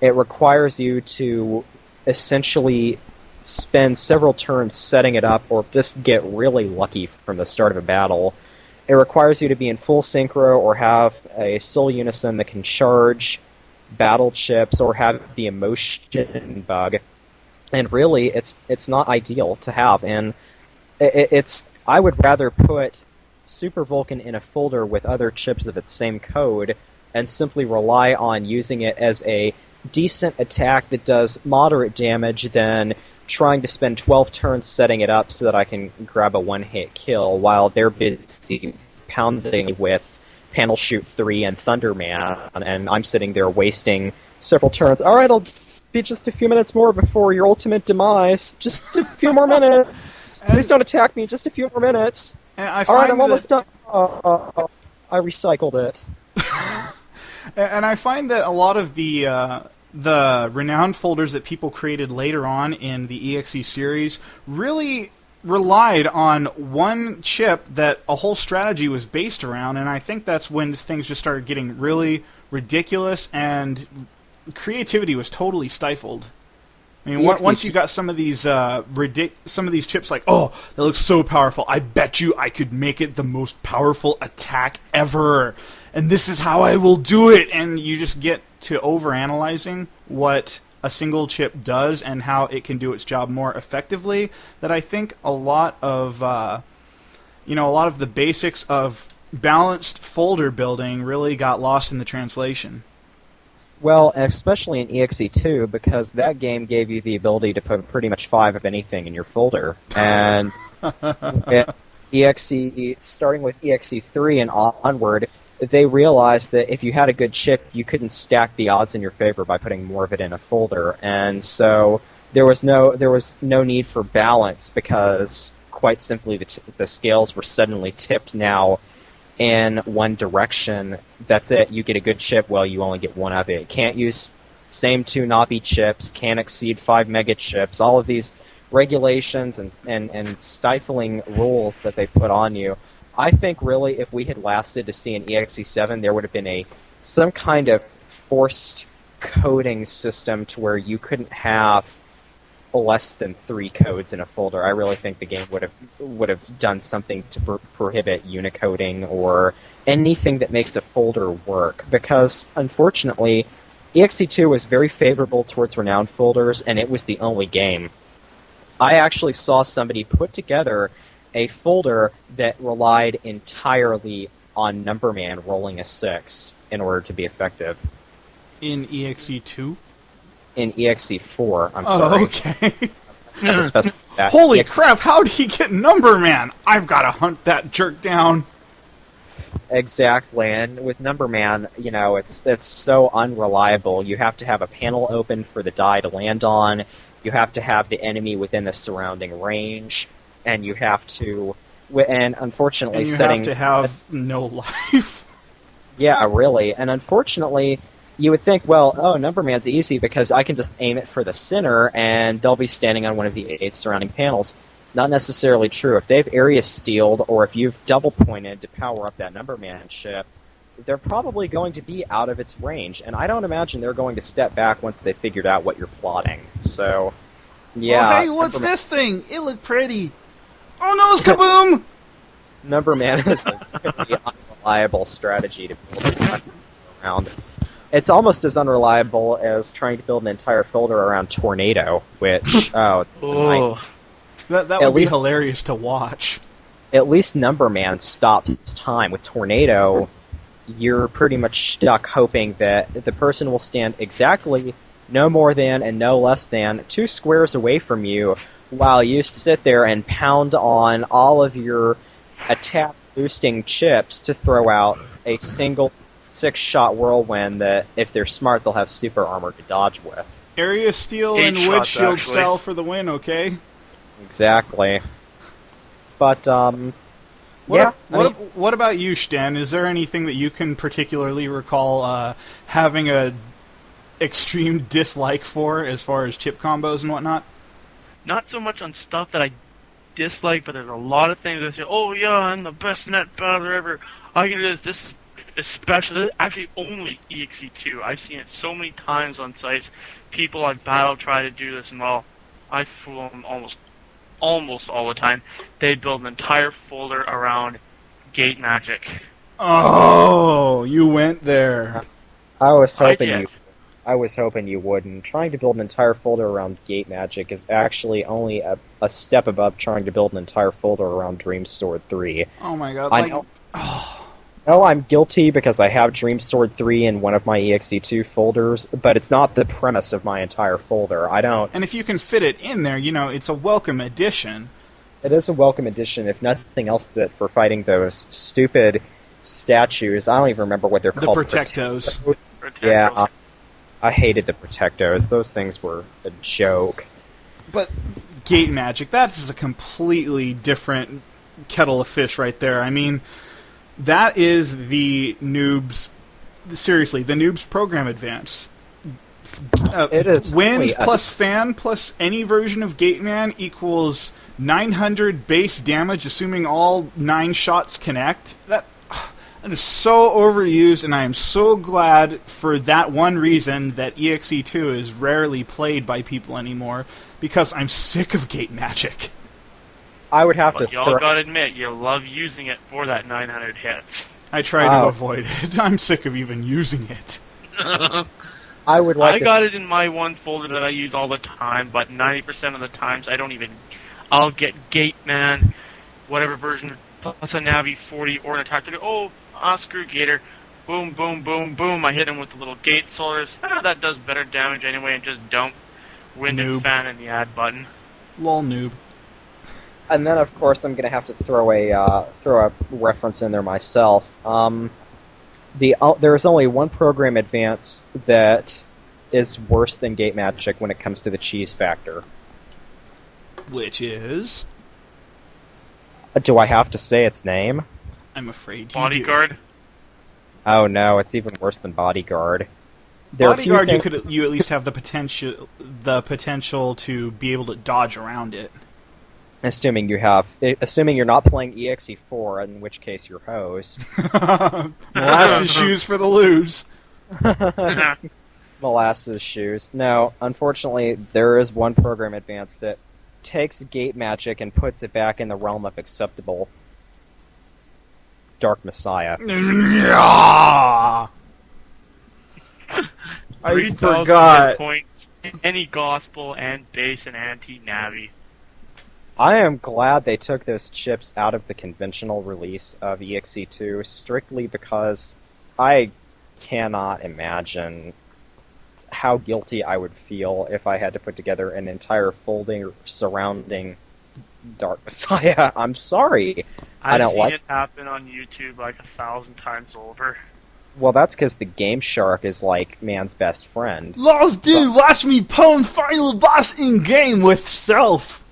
it requires you to essentially spend several turns setting it up or just get really lucky from the start of a battle. It requires you to be in full synchro or have a Soul Unison that can charge battle chips or have the emotion bug. And really, it's not ideal to have, and I would rather put Super Vulcan in a folder with other chips of its same code and simply rely on using it as a decent attack that does moderate damage than trying to spend 12 turns setting it up so that I can grab a one-hit kill while they're busy pounding with Panel Shoot 3 and Thunderman, and I'm sitting there wasting several turns. Alright, I'll be just a few minutes more before your ultimate demise. Just a few more minutes. Please don't attack me. Just a few more minutes. Alright, I'm almost done. I recycled it. And I find that a lot of the renowned folders that people created later on in the EXE series really relied on one chip that a whole strategy was based around, and I think that's when things just started getting really ridiculous and creativity was totally stifled. I mean, once you got some of these chips, like, oh, that looks so powerful. I bet you I could make it the most powerful attack ever, and this is how I will do it. And you just get to overanalyzing what a single chip does and how it can do its job more effectively. That I think a lot of the basics of balanced folder building really got lost in the translation. Well, especially in EXE2, because that game gave you the ability to put pretty much 5 of anything in your folder. And with starting with EXE3 and onward, they realized that if you had a good chip, you couldn't stack the odds in your favor by putting more of it in a folder. And so there was no need for balance, because quite simply the scales were suddenly tipped now in one direction. That's it. You get a good chip, well, you only get one of it. Can't use same two Navi chips, can't exceed 5 mega chips, all of these regulations and stifling rules that they put on you. I think really if we had lasted to see an EXE7, there would have been some kind of forced coding system to where you couldn't have less than 3 codes in a folder. I really think the game would have done something to prohibit unicoding or anything that makes a folder work, because unfortunately EXE2 was very favorable towards renowned folders, and it was the only game. I actually saw somebody put together a folder that relied entirely on Numberman rolling a 6 in order to be effective. In EXE2? In EXE4, I'm sorry. Oh, okay. That. Holy crap, how'd he get Numberman? I've got to hunt that jerk down. Exactly, and with Numberman, it's so unreliable. You have to have a panel open for the die to land on, you have to have the enemy within the surrounding range, and you have to... And unfortunately, have to have no life. Yeah, really. And unfortunately, you would think, well, Numberman's easy because I can just aim it for the center and they'll be standing on one of the 8 surrounding panels. Not necessarily true. If they've area stealed or if you've double pointed to power up that Numberman ship, they're probably going to be out of its range. And I don't imagine they're going to step back once they figured out what you're plotting. So, yeah. Oh, hey, what's this thing? It looked pretty. Oh no, it's kaboom! Numberman is a very unreliable strategy to build around. It's almost as unreliable as trying to build an entire folder around Tornado, which, that would be hilarious to watch. At least Numberman stops time. With Tornado, you're pretty much stuck hoping that the person will stand exactly no more than and no less than 2 squares away from you while you sit there and pound on all of your attack-boosting chips to throw out a single 6-shot whirlwind that, if they're smart, they'll have super armor to dodge with. Area steal and wood shield style for the win, okay? Exactly. But, What about you, Sten? Is there anything that you can particularly recall having a extreme dislike for as far as chip combos and whatnot? Not so much on stuff that I dislike, but there's a lot of things that say, oh yeah, I'm the best net battler ever. I can do this. This is especially, actually only EXE2. I've seen it so many times on sites. People I've battled try to do this, and well, I fool them almost all the time. They build an entire folder around gate magic. Oh, you went there. I was hoping you wouldn't. Trying to build an entire folder around gate magic is actually only a step above trying to build an entire folder around Dream Sword 3. Oh my god. I know I'm guilty because I have Dream Sword 3 in one of my EXE2 folders, but it's not the premise of my entire folder. And if you can fit it in there, it's a welcome addition. It is a welcome addition, if nothing else, that for fighting those stupid statues. I don't even remember what they're called. The Protectos. Yeah, I hated the Protectos. Those things were a joke. But gate magic, that is a completely different kettle of fish right there. I mean, that is the noobs... Seriously, the noobs program advance. It is wind plus fan plus any version of Gateman equals 900 base damage, assuming all 9 shots connect. That is so overused, and I am so glad for that one reason that EXE2 is rarely played by people anymore, because I'm sick of gate magic. I would have to. Y'all gotta admit, you love using it for that 900 hits. I try to avoid it. I'm sick of even using it. I got it in my one folder that I use all the time, but 90% of the times I'll get Gateman, whatever version, plus a Navi 40 or an attack to go, screw Gator. boom, boom, boom, boom. I hit him with the little gate soldiers. That does better damage anyway, and just dump wind Noob. and fan in the add button. Lol noob. And then, of course, I'm going to have to throw a reference in there myself. There is only one program advance that is worse than Gate Magic when it comes to the cheese factor. Which is? Do I have to say its name? I'm afraid you Bodyguard. do. Oh no, it's even worse than Bodyguard. There are a few Bodyguard, you at least have the potential to be able to dodge around it. Assuming you're not playing EXE4, in which case you're hosed. Molasses shoes for the lose. Molasses shoes. No, unfortunately, there is one program advance that takes Gate Magic and puts it back in the realm of acceptable. Dark Messiah. I 3,000 forgot. hit points, any gospel, and base and anti-navi. I am glad they took those chips out of the conventional release of EXE2 strictly because I cannot imagine how guilty I would feel if I had to put together an entire folding surrounding Dark Messiah. I'm sorry. I I've don't seen like it happen on YouTube like 1,000 times over. Well, that's because the Game Shark is like man's best friend. Laws, dude, watch me pwn final boss in game with self.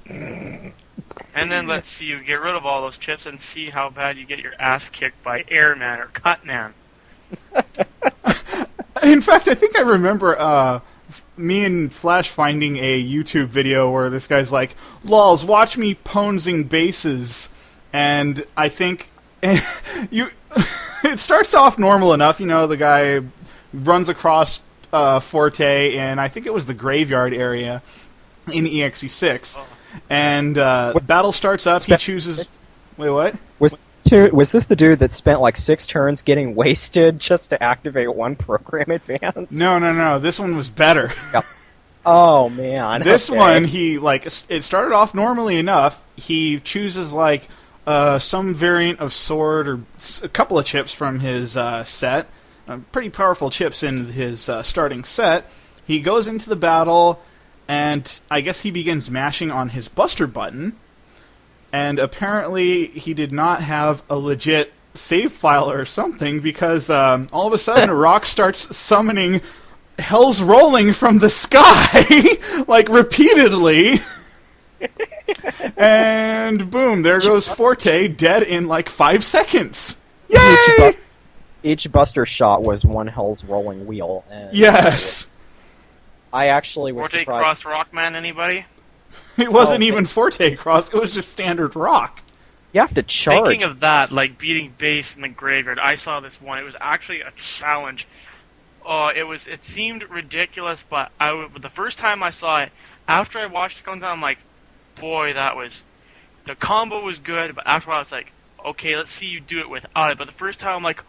And then let's see you get rid of all those chips and see how bad you get your ass kicked by Airman or Cutman. In fact, I think I remember me and Flash finding a YouTube video where this guy's like, "Lols, watch me pwnsing bases," and I think it starts off normal enough. You know, the guy runs across Forte, and I think it was the graveyard area in EXE6, and battle starts up. He chooses. Wait, what? Was this the dude that spent like 6 turns getting wasted just to activate one program advance? No. This one was better. Oh man. This okay. one, it started off normally enough. He chooses like some variant of sword or a couple of chips from his set. Pretty powerful chips in his starting set. He goes into the battle, and I guess he begins mashing on his Buster button. And apparently he did not have a legit save file or something, because all of a sudden a rock starts summoning Hell's Rolling from the sky, like repeatedly. And boom, there goes Forte, dead in like 5 seconds. Yay! Each Buster shot was one Hell's Rolling wheel. And yes! I actually was Forte surprised. cross Rockman, anybody? It wasn't even Forte cross, it was just standard rock. You have to charge. Thinking of that, like beating base in the graveyard, I saw this one. It was actually a challenge. It seemed ridiculous, but the first time I saw it, after I watched it come down, I'm like, boy, the combo was good, but after a while it's like, okay, let's see you do it without it. But the first time I'm like,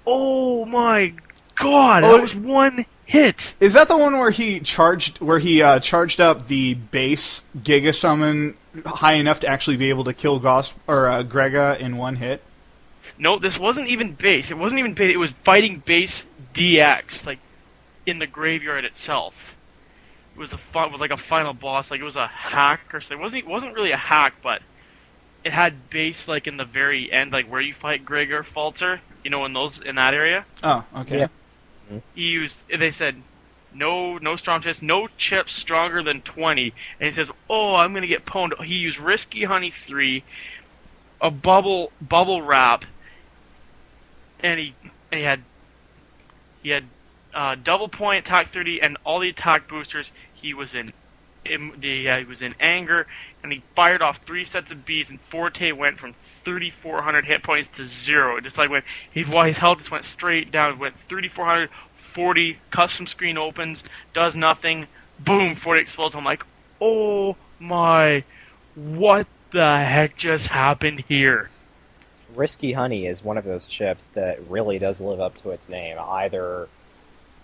oh my god, that was one hit. Is that the one where he charged up the base Giga Summon high enough to actually be able to kill Grega in one hit? No, this wasn't even base. It wasn't even base. It was fighting base DX, like in the graveyard itself. It was like a final boss. Like it was a hack or something. It wasn't really a hack, but it had base like in the very end, like where you fight Gregor Falter. You know, in that area. Oh, okay. Yeah. They said, no strong chips, no chips stronger than 20. And he says, oh, I'm going to get pwned. He used Risky Honey 3, a bubble wrap, and he had double point attack 30 and all the attack boosters. He was in anger, and he fired off 3 sets of bees, and Forte went from 3,400 hit points to 0. Just like his health just went straight down. It went 3,400, 40, custom screen opens, does nothing, boom, 40 explodes. I'm like, oh my, what the heck just happened here? Risky Honey is one of those chips that really does live up to its name. Either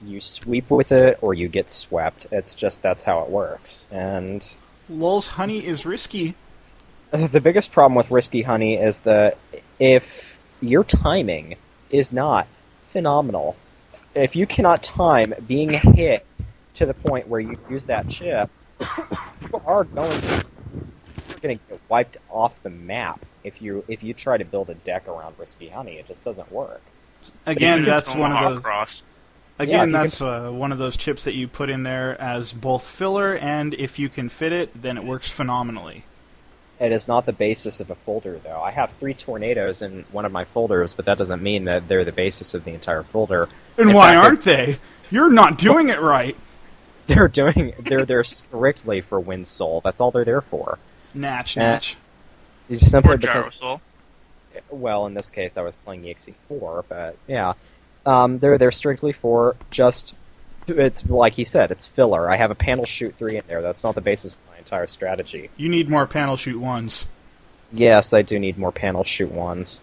you sweep with it or you get swept. It's just, that's how it works. And Lol's Honey is risky. the biggest problem with Risky Honey is that if your timing is not phenomenal. If you cannot time being hit to the point where you use that chip, you are going to get wiped off the map if you try to build a deck around Risky Honey. It just doesn't work. Again, that's one of those. Cross. Again, that's one of those chips that you put in there as both filler, and if you can fit it, then it works phenomenally. It is not the basis of a folder, though. I have 3 tornadoes in one of my folders, but that doesn't mean that they're the basis of the entire folder. And why aren't they? You're not doing it right. They're there strictly for Wind Soul. That's all they're there for. Natch. Simply Or because, Gyrosoul. well, in this case, I was playing EXE 4, but yeah, they're strictly for just. It's like he said, it's filler. I have a panel shoot 3 in there. That's not the basis of my entire strategy. You need more panel shoot 1s. Yes, I do need more panel shoot 1s.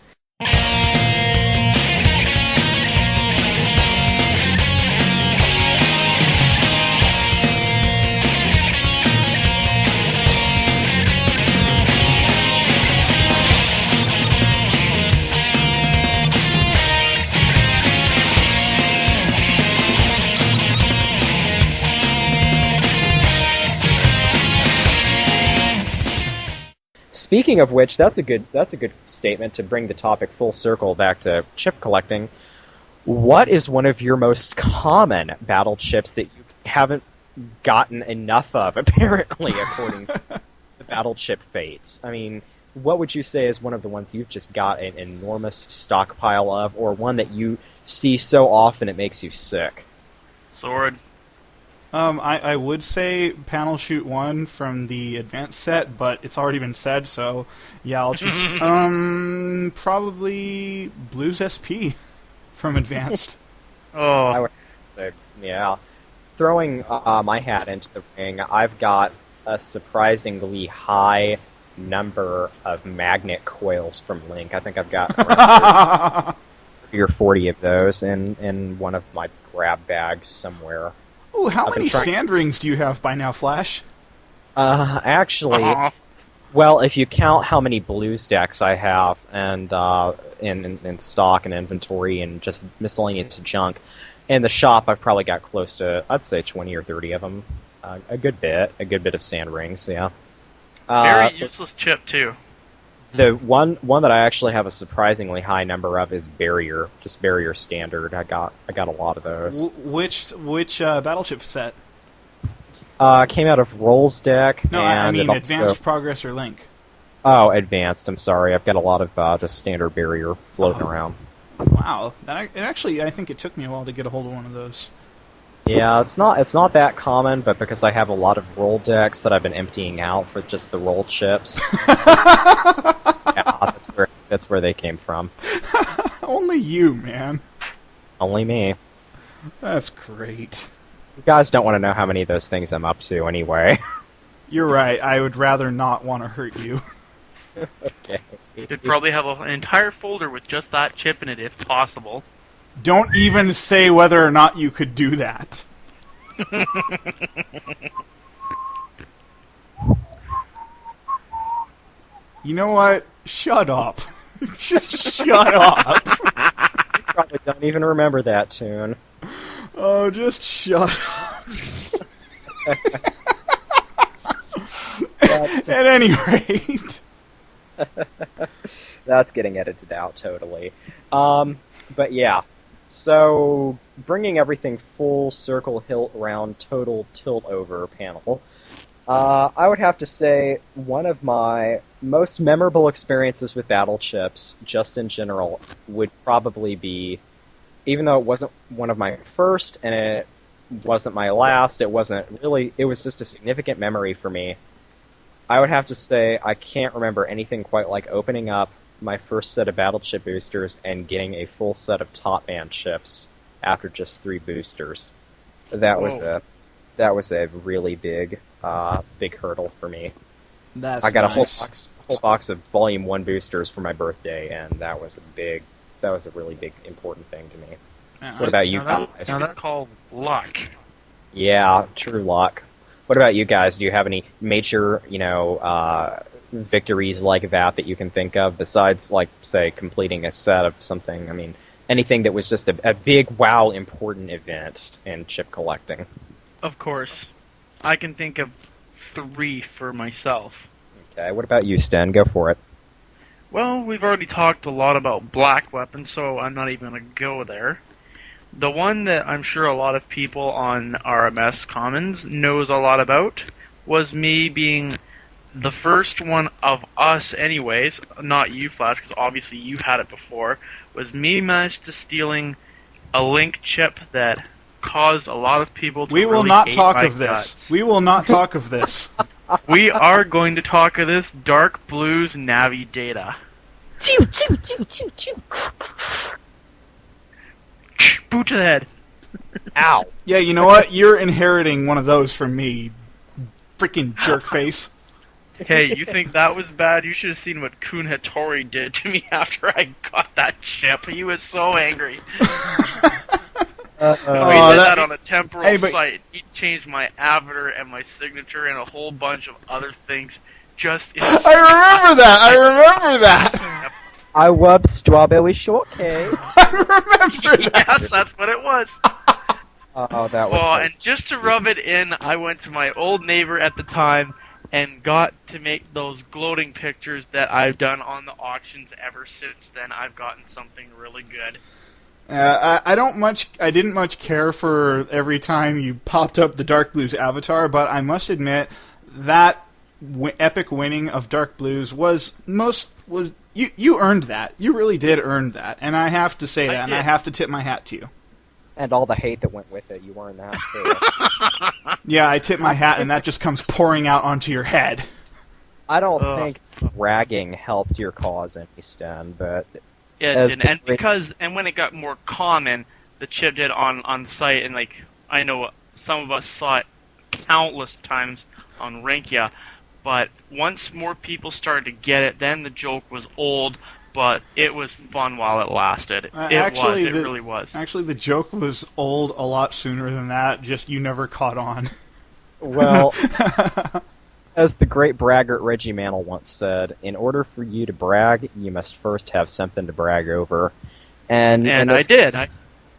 Speaking of which, that's a good statement to bring the topic full circle back to chip collecting. What is one of your most common battle chips that you haven't gotten enough of, apparently, according to the battle chip fates? I mean, what would you say is one of the ones you've just got an enormous stockpile of, or one that you see so often it makes you sick? Sword. I would say panel shoot 1 from the advanced set, but it's already been said, so yeah, I'll just probably Blues SP from advanced. I Oh, would say, yeah. Throwing my hat into the ring, I've got a surprisingly high number of magnet coils from Link. I think I've got around 30 or 40 of those in one of my grab bags somewhere. Ooh, how I've been many trying- sand rings do you have by now, Flash? Actually, well, if you count how many blues decks I have and in stock and inventory and just miscellaneous junk, in the shop I've probably got close to, I'd say 20 or 30 of them. A good bit of sand rings, yeah. very useless chip too. The one that I actually have a surprisingly high number of is Barrier, just Barrier Standard. I got a lot of those. Which battle chip set? Came out of Roll's deck. No, and I mean it also- Advanced, Progress, or Link. Oh, Advanced. I'm sorry. I've got a lot of just standard Barrier floating around. Wow, I think it took me a while to get a hold of one of those. Yeah, it's not that common, but because I have a lot of Roll decks that I've been emptying out for just the Roll chips. Yeah, that's where they came from. Only you, man. Only me. That's great. You guys don't want to know how many of those things I'm up to anyway. You're right. I would rather not want to hurt you. Okay. You'd probably have an entire folder with just that chip in it if possible. Don't even say whether or not you could do that. You know what? Shut up. Just shut up. You probably don't even remember that tune. Oh, just shut up. At any rate. That's getting edited out totally. But yeah. So, bringing everything full circle hilt around total tilt over panel, I would have to say one of my most memorable experiences with battle chips, just in general, would probably be, even though it wasn't one of my first and it wasn't my last, it was just a significant memory for me. I would have to say I can't remember anything quite like opening up my first set of battle chip boosters and getting a full set of Top Man chips after just 3 boosters. That was a really big hurdle for me. That's I got nice. a whole box of Volume 1 boosters for my birthday, and that was a really big important thing to me. What about you guys? Now that's called luck. Yeah, true luck. What about you guys? Do you have any major, victories like that you can think of, besides, like, say, completing a set of something? I mean, anything that was just a big, wow, important event in chip collecting. Of course. I can think of 3 for myself. Okay, what about you, Sten? Go for it. Well, we've already talked a lot about black weapons, so I'm not even going to go there. The one that I'm sure a lot of people on RMS Commons knows a lot about was me being the first one of us anyways, not you, Flash, because obviously you had it before, was me managed to stealing a Link chip that caused a lot of people to We will really not hate talk my of this. guts. We will not talk of this. We are going to talk of this Dark Blues Navi data. Choo, choo, choo, choo, choo. Boot to the head. Ow! Yeah, you know what? You're inheriting one of those from me, freaking jerk face. Hey, you think that was bad? You should have seen what Kun Hattori did to me after I got that chip. He was so angry. We did that on a temporal site. He changed my avatar and my signature and a whole bunch of other things. Just I remember that. I love strawberry shortcake. Yes, that's what it was. Oh, that was. Well, and just to rub it in, I went to my old neighbor at the time and got to make those gloating pictures that I've done on the auctions ever since then. I've gotten something really good. I didn't much care for every time you popped up the Dark Blues avatar, but I must admit that epic winning of Dark Blues was you earned that. You really did earn that, and I have to say that, and I have to tip my hat to you. And all the hate that went with it, you earned that too. Yeah, I tip my hat, and that just comes pouring out onto your head. I don't think bragging helped your cause any, Sten, but yeah, and when it got more common, the chip did on the site, and like I know some of us saw it countless times on Rankia, but once more people started to get it, then the joke was old. But it was fun while it lasted. It really was. Actually, the joke was old a lot sooner than that, just you never caught on. Well, as the great braggart Reggie Mantle once said, in order for you to brag, you must first have something to brag over. And I did.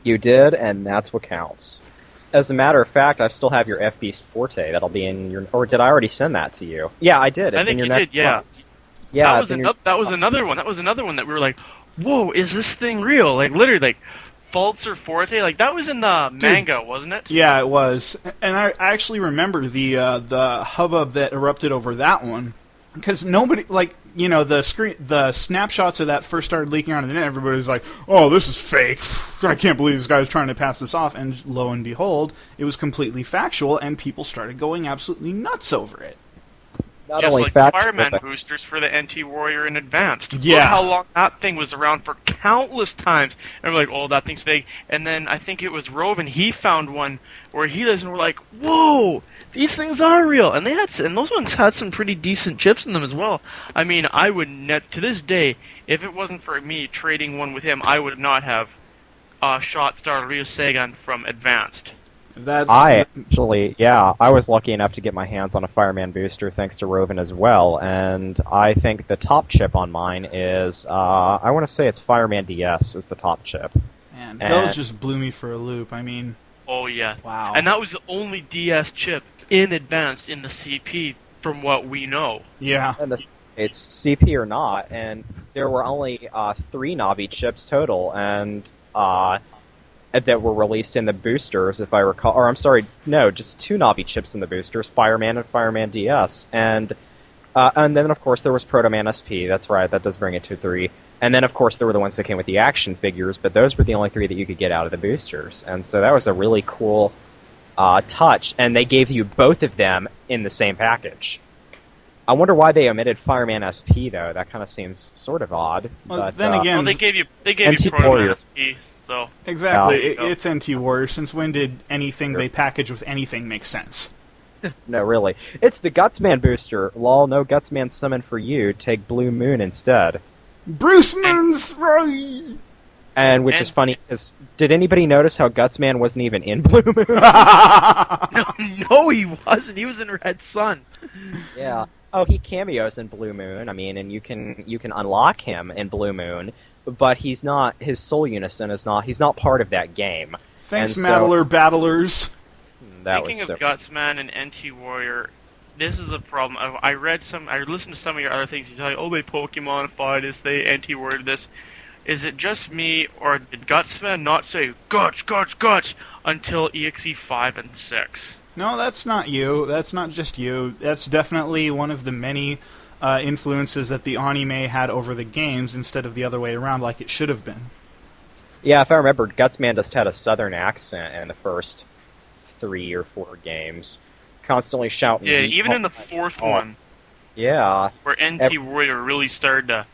You did, and that's what counts. As a matter of fact, I still have your F-Beast Forte. That'll be in your... Or did I already send that to you? Yeah, I did. It's in your next month. Yeah, that was another one. That was another one that we were like, "Whoa, is this thing real?" Like literally, like Falzer Forte, like that was in the manga, wasn't it? Yeah, it was. And I actually remember the hubbub that erupted over that one because nobody, like, you know, the snapshots of that first started leaking onto the net. Everybody was like, "Oh, this is fake! I can't believe this guy was trying to pass this off." And lo and behold, it was completely factual, and people started going absolutely nuts over it. Not Just only like facts, Fireman but boosters for the NT Warrior in Advanced. Yeah. Look how long that thing was around for countless times. And we're like, oh, that thing's fake. And then I think it was Robin, he found one where he lives and we're like, whoa, these things are real. And those ones had some pretty decent chips in them as well. I mean, I would to this day, if it wasn't for me trading one with him, I would not have shot Star Ryusegan from Advanced. I was lucky enough to get my hands on a Fireman booster thanks to Roven as well, and I think the top chip on mine is, I want to say it's Fireman.EXE is the top chip. Man, those just blew me for a loop, I mean... Oh yeah. Wow. And that was the only DS chip in Advanced in the CP from what we know. Yeah. And it's CP or not, and there were only 3 Navi chips total, and that were released in the boosters, if I recall. Or I'm sorry, no, just 2 Navi chips in the boosters, Fireman and Fireman.EXE. And then, of course, there was Protoman SP. That's right, that does bring it to 3. And then, of course, there were the ones that came with the action figures, but those were the only 3 that you could get out of the boosters. And so that was a really cool touch, and they gave you both of them in the same package. I wonder why they omitted Fireman SP, though. That kind of seems sort of odd. Well, but, then again... Well, they gave you NT Protoman Warrior. SP. So. Exactly, it's NT Warrior. Since when did anything they package with anything make sense? No, really. It's the Gutsman booster. Lol, no Gutsman summon for you. Take Blue Moon instead. Bruce Moon's right! And which is funny, because did anybody notice how Gutsman wasn't even in Blue Moon? No, he wasn't. He was in Red Sun. Yeah. Oh, he cameos in Blue Moon. I mean, and you can unlock him in Blue Moon. but he's not. His soul unison is not. He's not part of that game. Thanks, And Mattler Battlers. That Thinking was of Gutsman and NT Warrior, this is a problem. I listened to some of your other things. You tell me, oh, they Pokemonified this, they NT Warrior this. Is it just me, or did Gutsman not say Guts, Guts, Guts until EXE 5 and 6? No, that's not you. That's not just you. That's definitely one of the many influences that the anime had over the games instead of the other way around, like it should have been. Yeah, if I remember, Gutsman just had a southern accent in the first 3 or 4 games, constantly shouting. Yeah, even in the fourth one. Yeah. Where NT Warrior really started to...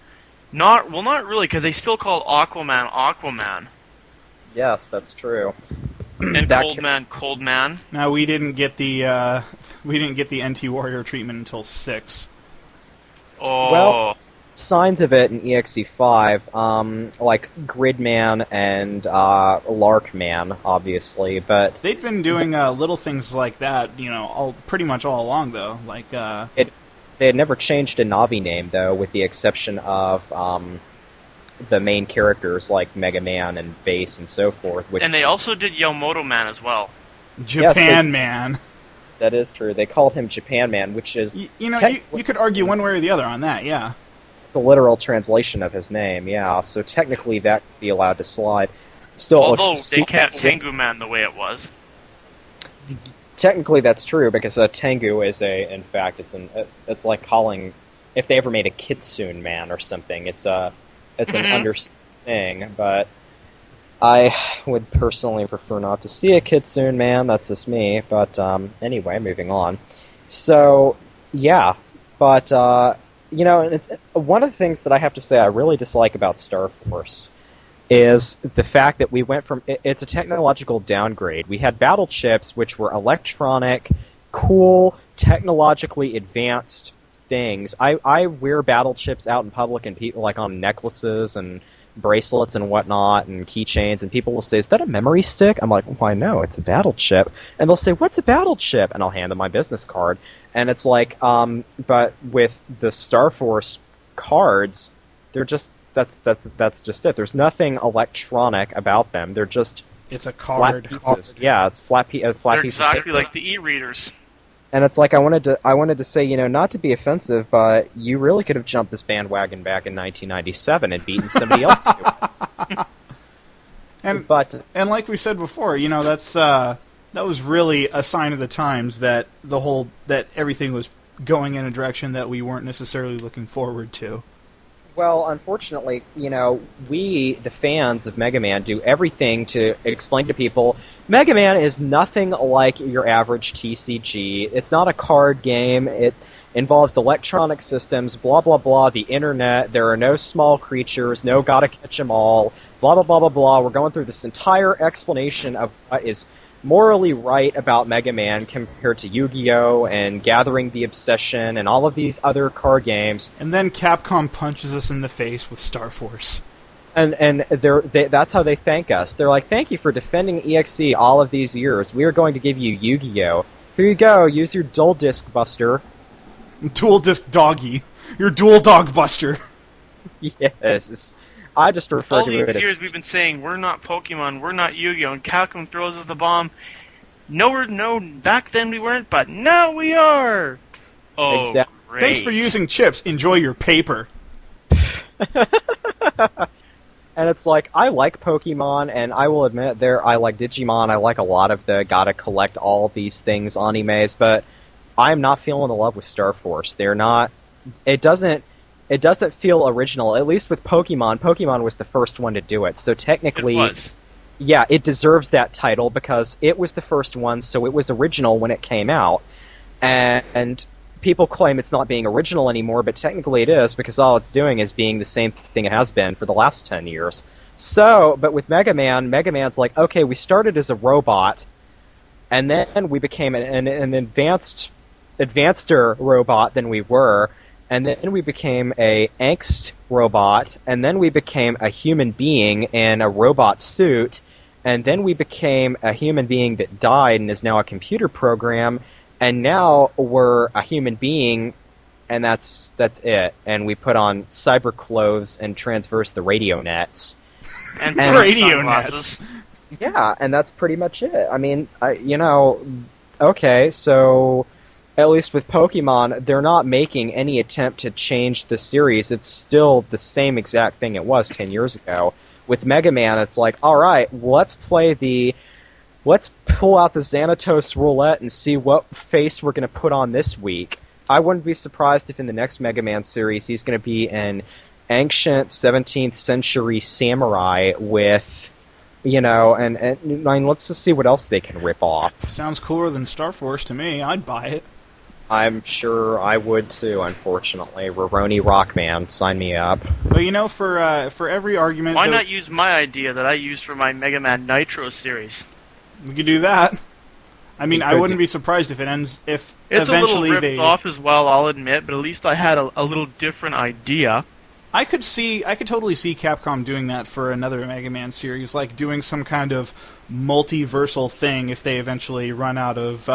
Not really, because they still called Aquaman Aquaman. Yes, that's true. And Coldman Coldman. Now, we didn't get the NT Warrior treatment until 6. Oh. Well, signs of it in EXE5, like Gridman and Larkman, obviously, but... They'd been doing little things like that, pretty much all along, though. Like, They had never changed a Navi name, though, with the exception of the main characters like Mega Man and Bass and so forth. And they also did Yomoto Man as well. Japan Man. That is true. They called him Japan Man, which is... You could argue one way or the other on that, yeah. The literal translation of his name, yeah. So technically that could be allowed to slide. Still, although they can't Tengu Man the way it was. Technically, that's true because Tengu is in fact, it's like calling if they ever made a Kitsune Man or something. It's an understated thing, but I would personally prefer not to see a Kitsune Man. That's just me. But anyway, moving on. So yeah, but it's one of the things that I have to say I really dislike about Star Force is the fact that we went from... It's a technological downgrade. We had battle chips, which were electronic, cool, technologically advanced things. I wear battle chips out in public and people like on necklaces and bracelets and whatnot and keychains, and people will say, is that a memory stick? I'm like, why no, it's a battle chip. And they'll say, what's a battle chip? And I'll hand them my business card. And it's like, but with the Star Force cards, they're just... That's just it. There's nothing electronic about them. They're just it's a card. Flat pieces. Yeah, it's flat piece. They're exactly like the e-readers. And it's like I wanted to say, not to be offensive, but you really could have jumped this bandwagon back in 1997 and beaten somebody else to it. And like we said before, that was really a sign of the times that that everything was going in a direction that we weren't necessarily looking forward to. Well, unfortunately, we, the fans of Mega Man, do everything to explain to people, Mega Man is nothing like your average TCG. It's not a card game. It involves electronic systems, blah, blah, blah, the internet. There are no small creatures, no gotta catch 'em all, blah, blah, blah, blah, blah. We're going through this entire explanation of what is morally right about Mega Man compared to Yu-Gi-Oh! And Gathering the Obsession and all of these other card games. And then Capcom punches us in the face with Star Force. And that's how they thank us. They're like, thank you for defending EXE all of these years. We are going to give you Yu-Gi-Oh! Here you go, use your Dual Disc Buster. Dual Disc Doggy. Your Dual Dog Buster. Yes. I just refer all to these it as... years we've been saying, we're not Pokemon, we're not Yu-Gi-Oh! And Capcom throws us the bomb. No, back then we weren't, but now we are! Oh, exactly. Great. Thanks for using chips. Enjoy your paper. And it's like, I like Pokemon, and I will admit, I like Digimon, I like a lot of the gotta collect all these things animes, but I'm not feeling the love with Star Force. They're not... It doesn't feel original, at least with Pokemon. Pokemon was the first one to do it, so technically... It was. Yeah, it deserves that title because it was the first one, so it was original when it came out. And people claim it's not being original anymore, but technically it is because all it's doing is being the same thing it has been for the last 10 years. So, but with Mega Man's like, okay, we started as a robot, and then we became an advanceder robot than we were, and then we became a angst robot, and then we became a human being in a robot suit, and then we became a human being that died and is now a computer program, and now we're a human being and that's it. And we put on cyber clothes and transverse the radio nets. And Radio sunglasses. nets. Yeah, and that's pretty much it. I mean, okay, so at least with Pokemon, they're not making any attempt to change the series. It's still the same exact thing it was 10 years ago. With Mega Man, it's like, alright, let's pull out the Xanatos roulette and see what face we're going to put on this week. I wouldn't be surprised if in the next Mega Man series he's going to be an ancient 17th century samurai with, and I mean, let's just see what else they can rip off. Sounds cooler than Star Force to me. I'd buy it. I'm sure I would too, unfortunately. Roroni Rockman, sign me up. But for every argument... Why not use my idea that I used for my Mega Man Nitro series? We could do that. I mean, I wouldn't be surprised if it ends... If it's eventually a little ripped off as well, I'll admit, but at least I had a little different idea. I could totally see Capcom doing that for another Mega Man series, like doing some kind of multiversal thing if they eventually run out of,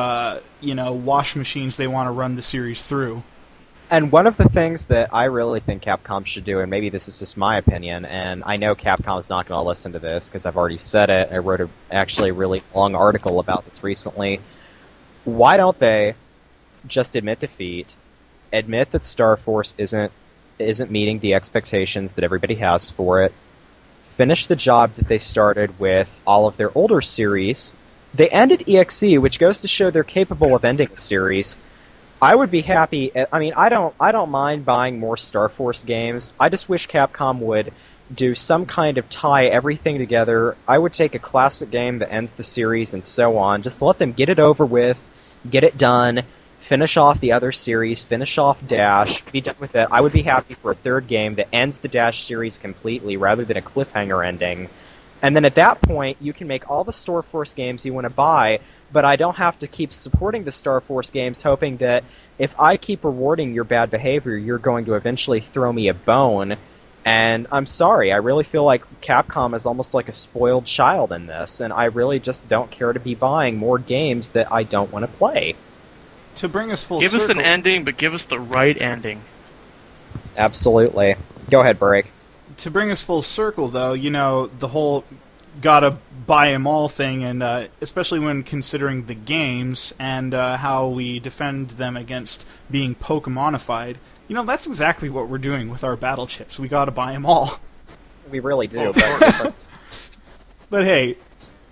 wash machines they want to run the series through. And one of the things that I really think Capcom should do, and maybe this is just my opinion, and I know Capcom's not going to listen to this because I've already said it. I wrote actually a really long article about this recently. Why don't they just admit defeat, admit that Star Force isn't meeting the expectations that everybody has for it, finish the job that they started with all of their older series. They ended EXE, which goes to show they're capable of ending a series. I would be happy. I mean, I don't mind buying more Star Force games. I just wish Capcom would do some kind of tie everything together. I would take a classic game that ends the series and so on. Just let them get it over with, get it done, finish off the other series, finish off Dash, be done with it. I would be happy for a third game that ends the Dash series completely rather than a cliffhanger ending. And then at that point, you can make all the Star Force games you want to buy, but I don't have to keep supporting the Star Force games hoping that if I keep rewarding your bad behavior, you're going to eventually throw me a bone. And I'm sorry, I really feel like Capcom is almost like a spoiled child in this, and I really just don't care to be buying more games that I don't want to play. To bring us full circle... Give us an ending, but give us the right ending. Absolutely. Go ahead, Break. To bring us full circle, though, the whole gotta buy 'em all thing, and especially when considering the games and how we defend them against being Pokemonified, that's exactly what we're doing with our battle chips. We gotta buy 'em all. We really do. But hey,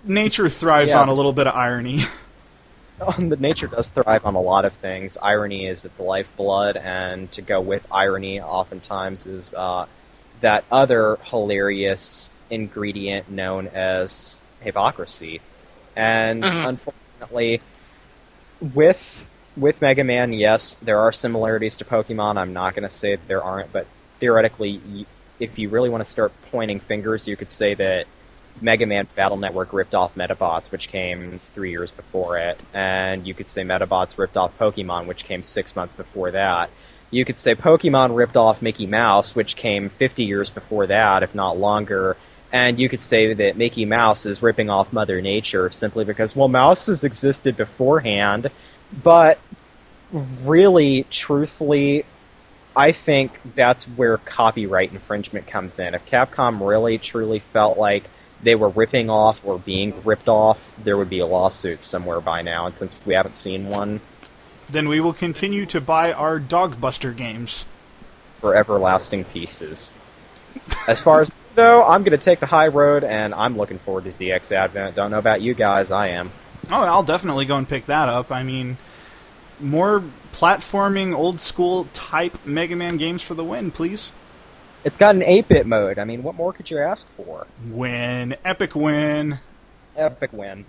nature thrives on a little bit of irony. The nature does thrive on a lot of things. Irony is its lifeblood, and to go with irony oftentimes is that other hilarious ingredient known as hypocrisy. And unfortunately, with Mega Man, yes, there are similarities to Pokemon. I'm not going to say that there aren't, but theoretically, if you really want to start pointing fingers, you could say that Mega Man Battle Network ripped off Metabots, which came 3 years before it, and you could say Metabots ripped off Pokemon, which came 6 months before that. You could say Pokemon ripped off Mickey Mouse, which came 50 years before that, if not longer, and you could say that Mickey Mouse is ripping off Mother Nature simply because, well, mouses existed beforehand, but really, truthfully, I think that's where copyright infringement comes in. If Capcom really, truly felt like they were ripping off or being ripped off, there would be a lawsuit somewhere by now, and since we haven't seen one... Then we will continue to buy our Dogbuster games. For everlasting pieces. As far as, though, I'm going to take the high road, and I'm looking forward to ZX Advent. Don't know about you guys, I am. Oh, I'll definitely go and pick that up. I mean, more platforming, old-school type Mega Man games for the win, please. It's got an 8-bit mode. I mean, what more could you ask for? Win. Epic win. Epic win.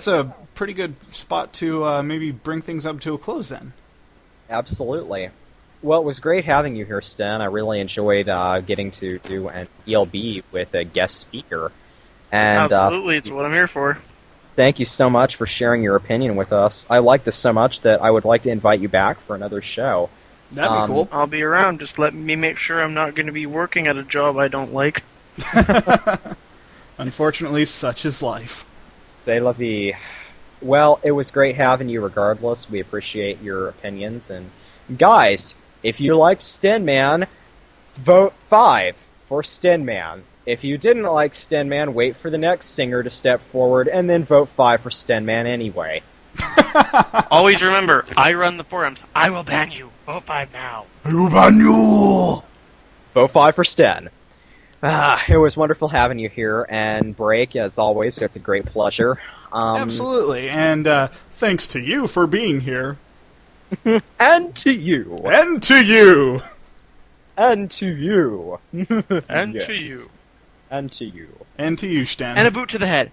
that's a pretty good spot to maybe bring things up to a close then. Absolutely. Well, it was great having you here, Sten. I really enjoyed getting to do an ELB with a guest speaker. And Absolutely, it's what I'm here for. thank you so much for sharing your opinion with us. I like this so much that I would like to invite you back for another show. That'd be cool. I'll be around. Just let me make sure I'm not going to be working at a job I don't like. Unfortunately, such is life. C'est la vie. Well, it was great having you regardless. We appreciate your opinions. And guys, if you liked StenMan, vote 5 for StenMan. If you didn't like StenMan, wait for the next singer to step forward and then vote 5 for StenMan anyway. Always remember, I run the forums. I will ban you. Vote 5 now. I will ban you! Vote 5 for Sten. It was wonderful having you here, and Break, as always, it's a great pleasure. Absolutely, and thanks to you for being here. And to you. And to you! And to you. And Yes. to you. And to you. And to you, Stan. And a boot to the head.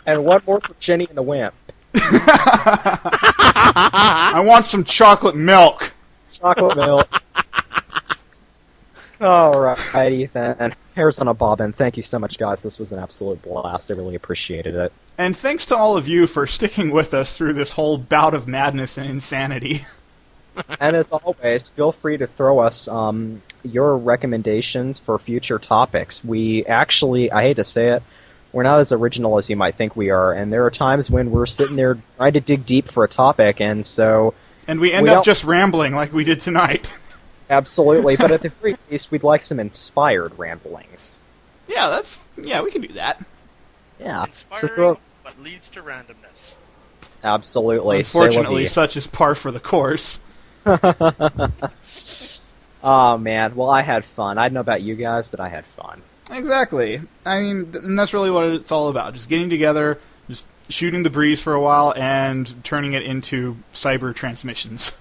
And one more for Jenny and the Wimp. I want some chocolate milk! Chocolate milk. Alrighty then. Hairs on a bobbin. Thank you so much, guys. This was an absolute blast. I really appreciated it. And thanks to all of you for sticking with us through this whole bout of madness and insanity. And as always, feel free to throw us your recommendations for future topics. We actually, I hate to say it, we're not as original as you might think we are, and there are times when we're sitting there trying to dig deep for a topic, and so... And we end up just rambling like we did tonight. Absolutely, but at the very least, we'd like some inspired ramblings. Yeah, we can do that. Yeah. Inspiring, but leads to randomness. Absolutely. Unfortunately, such is par for the course. Oh, man. Well, I had fun. I don't know about you guys, but I had fun. Exactly. I mean, and that's really what it's all about. Just getting together, just shooting the breeze for a while, and turning it into cyber transmissions.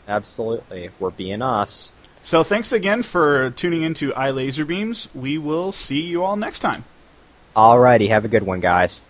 Absolutely. We're being us. So thanks again for tuning into iLaserbeams. We will see you all next time. Alrighty. Have a good one, guys.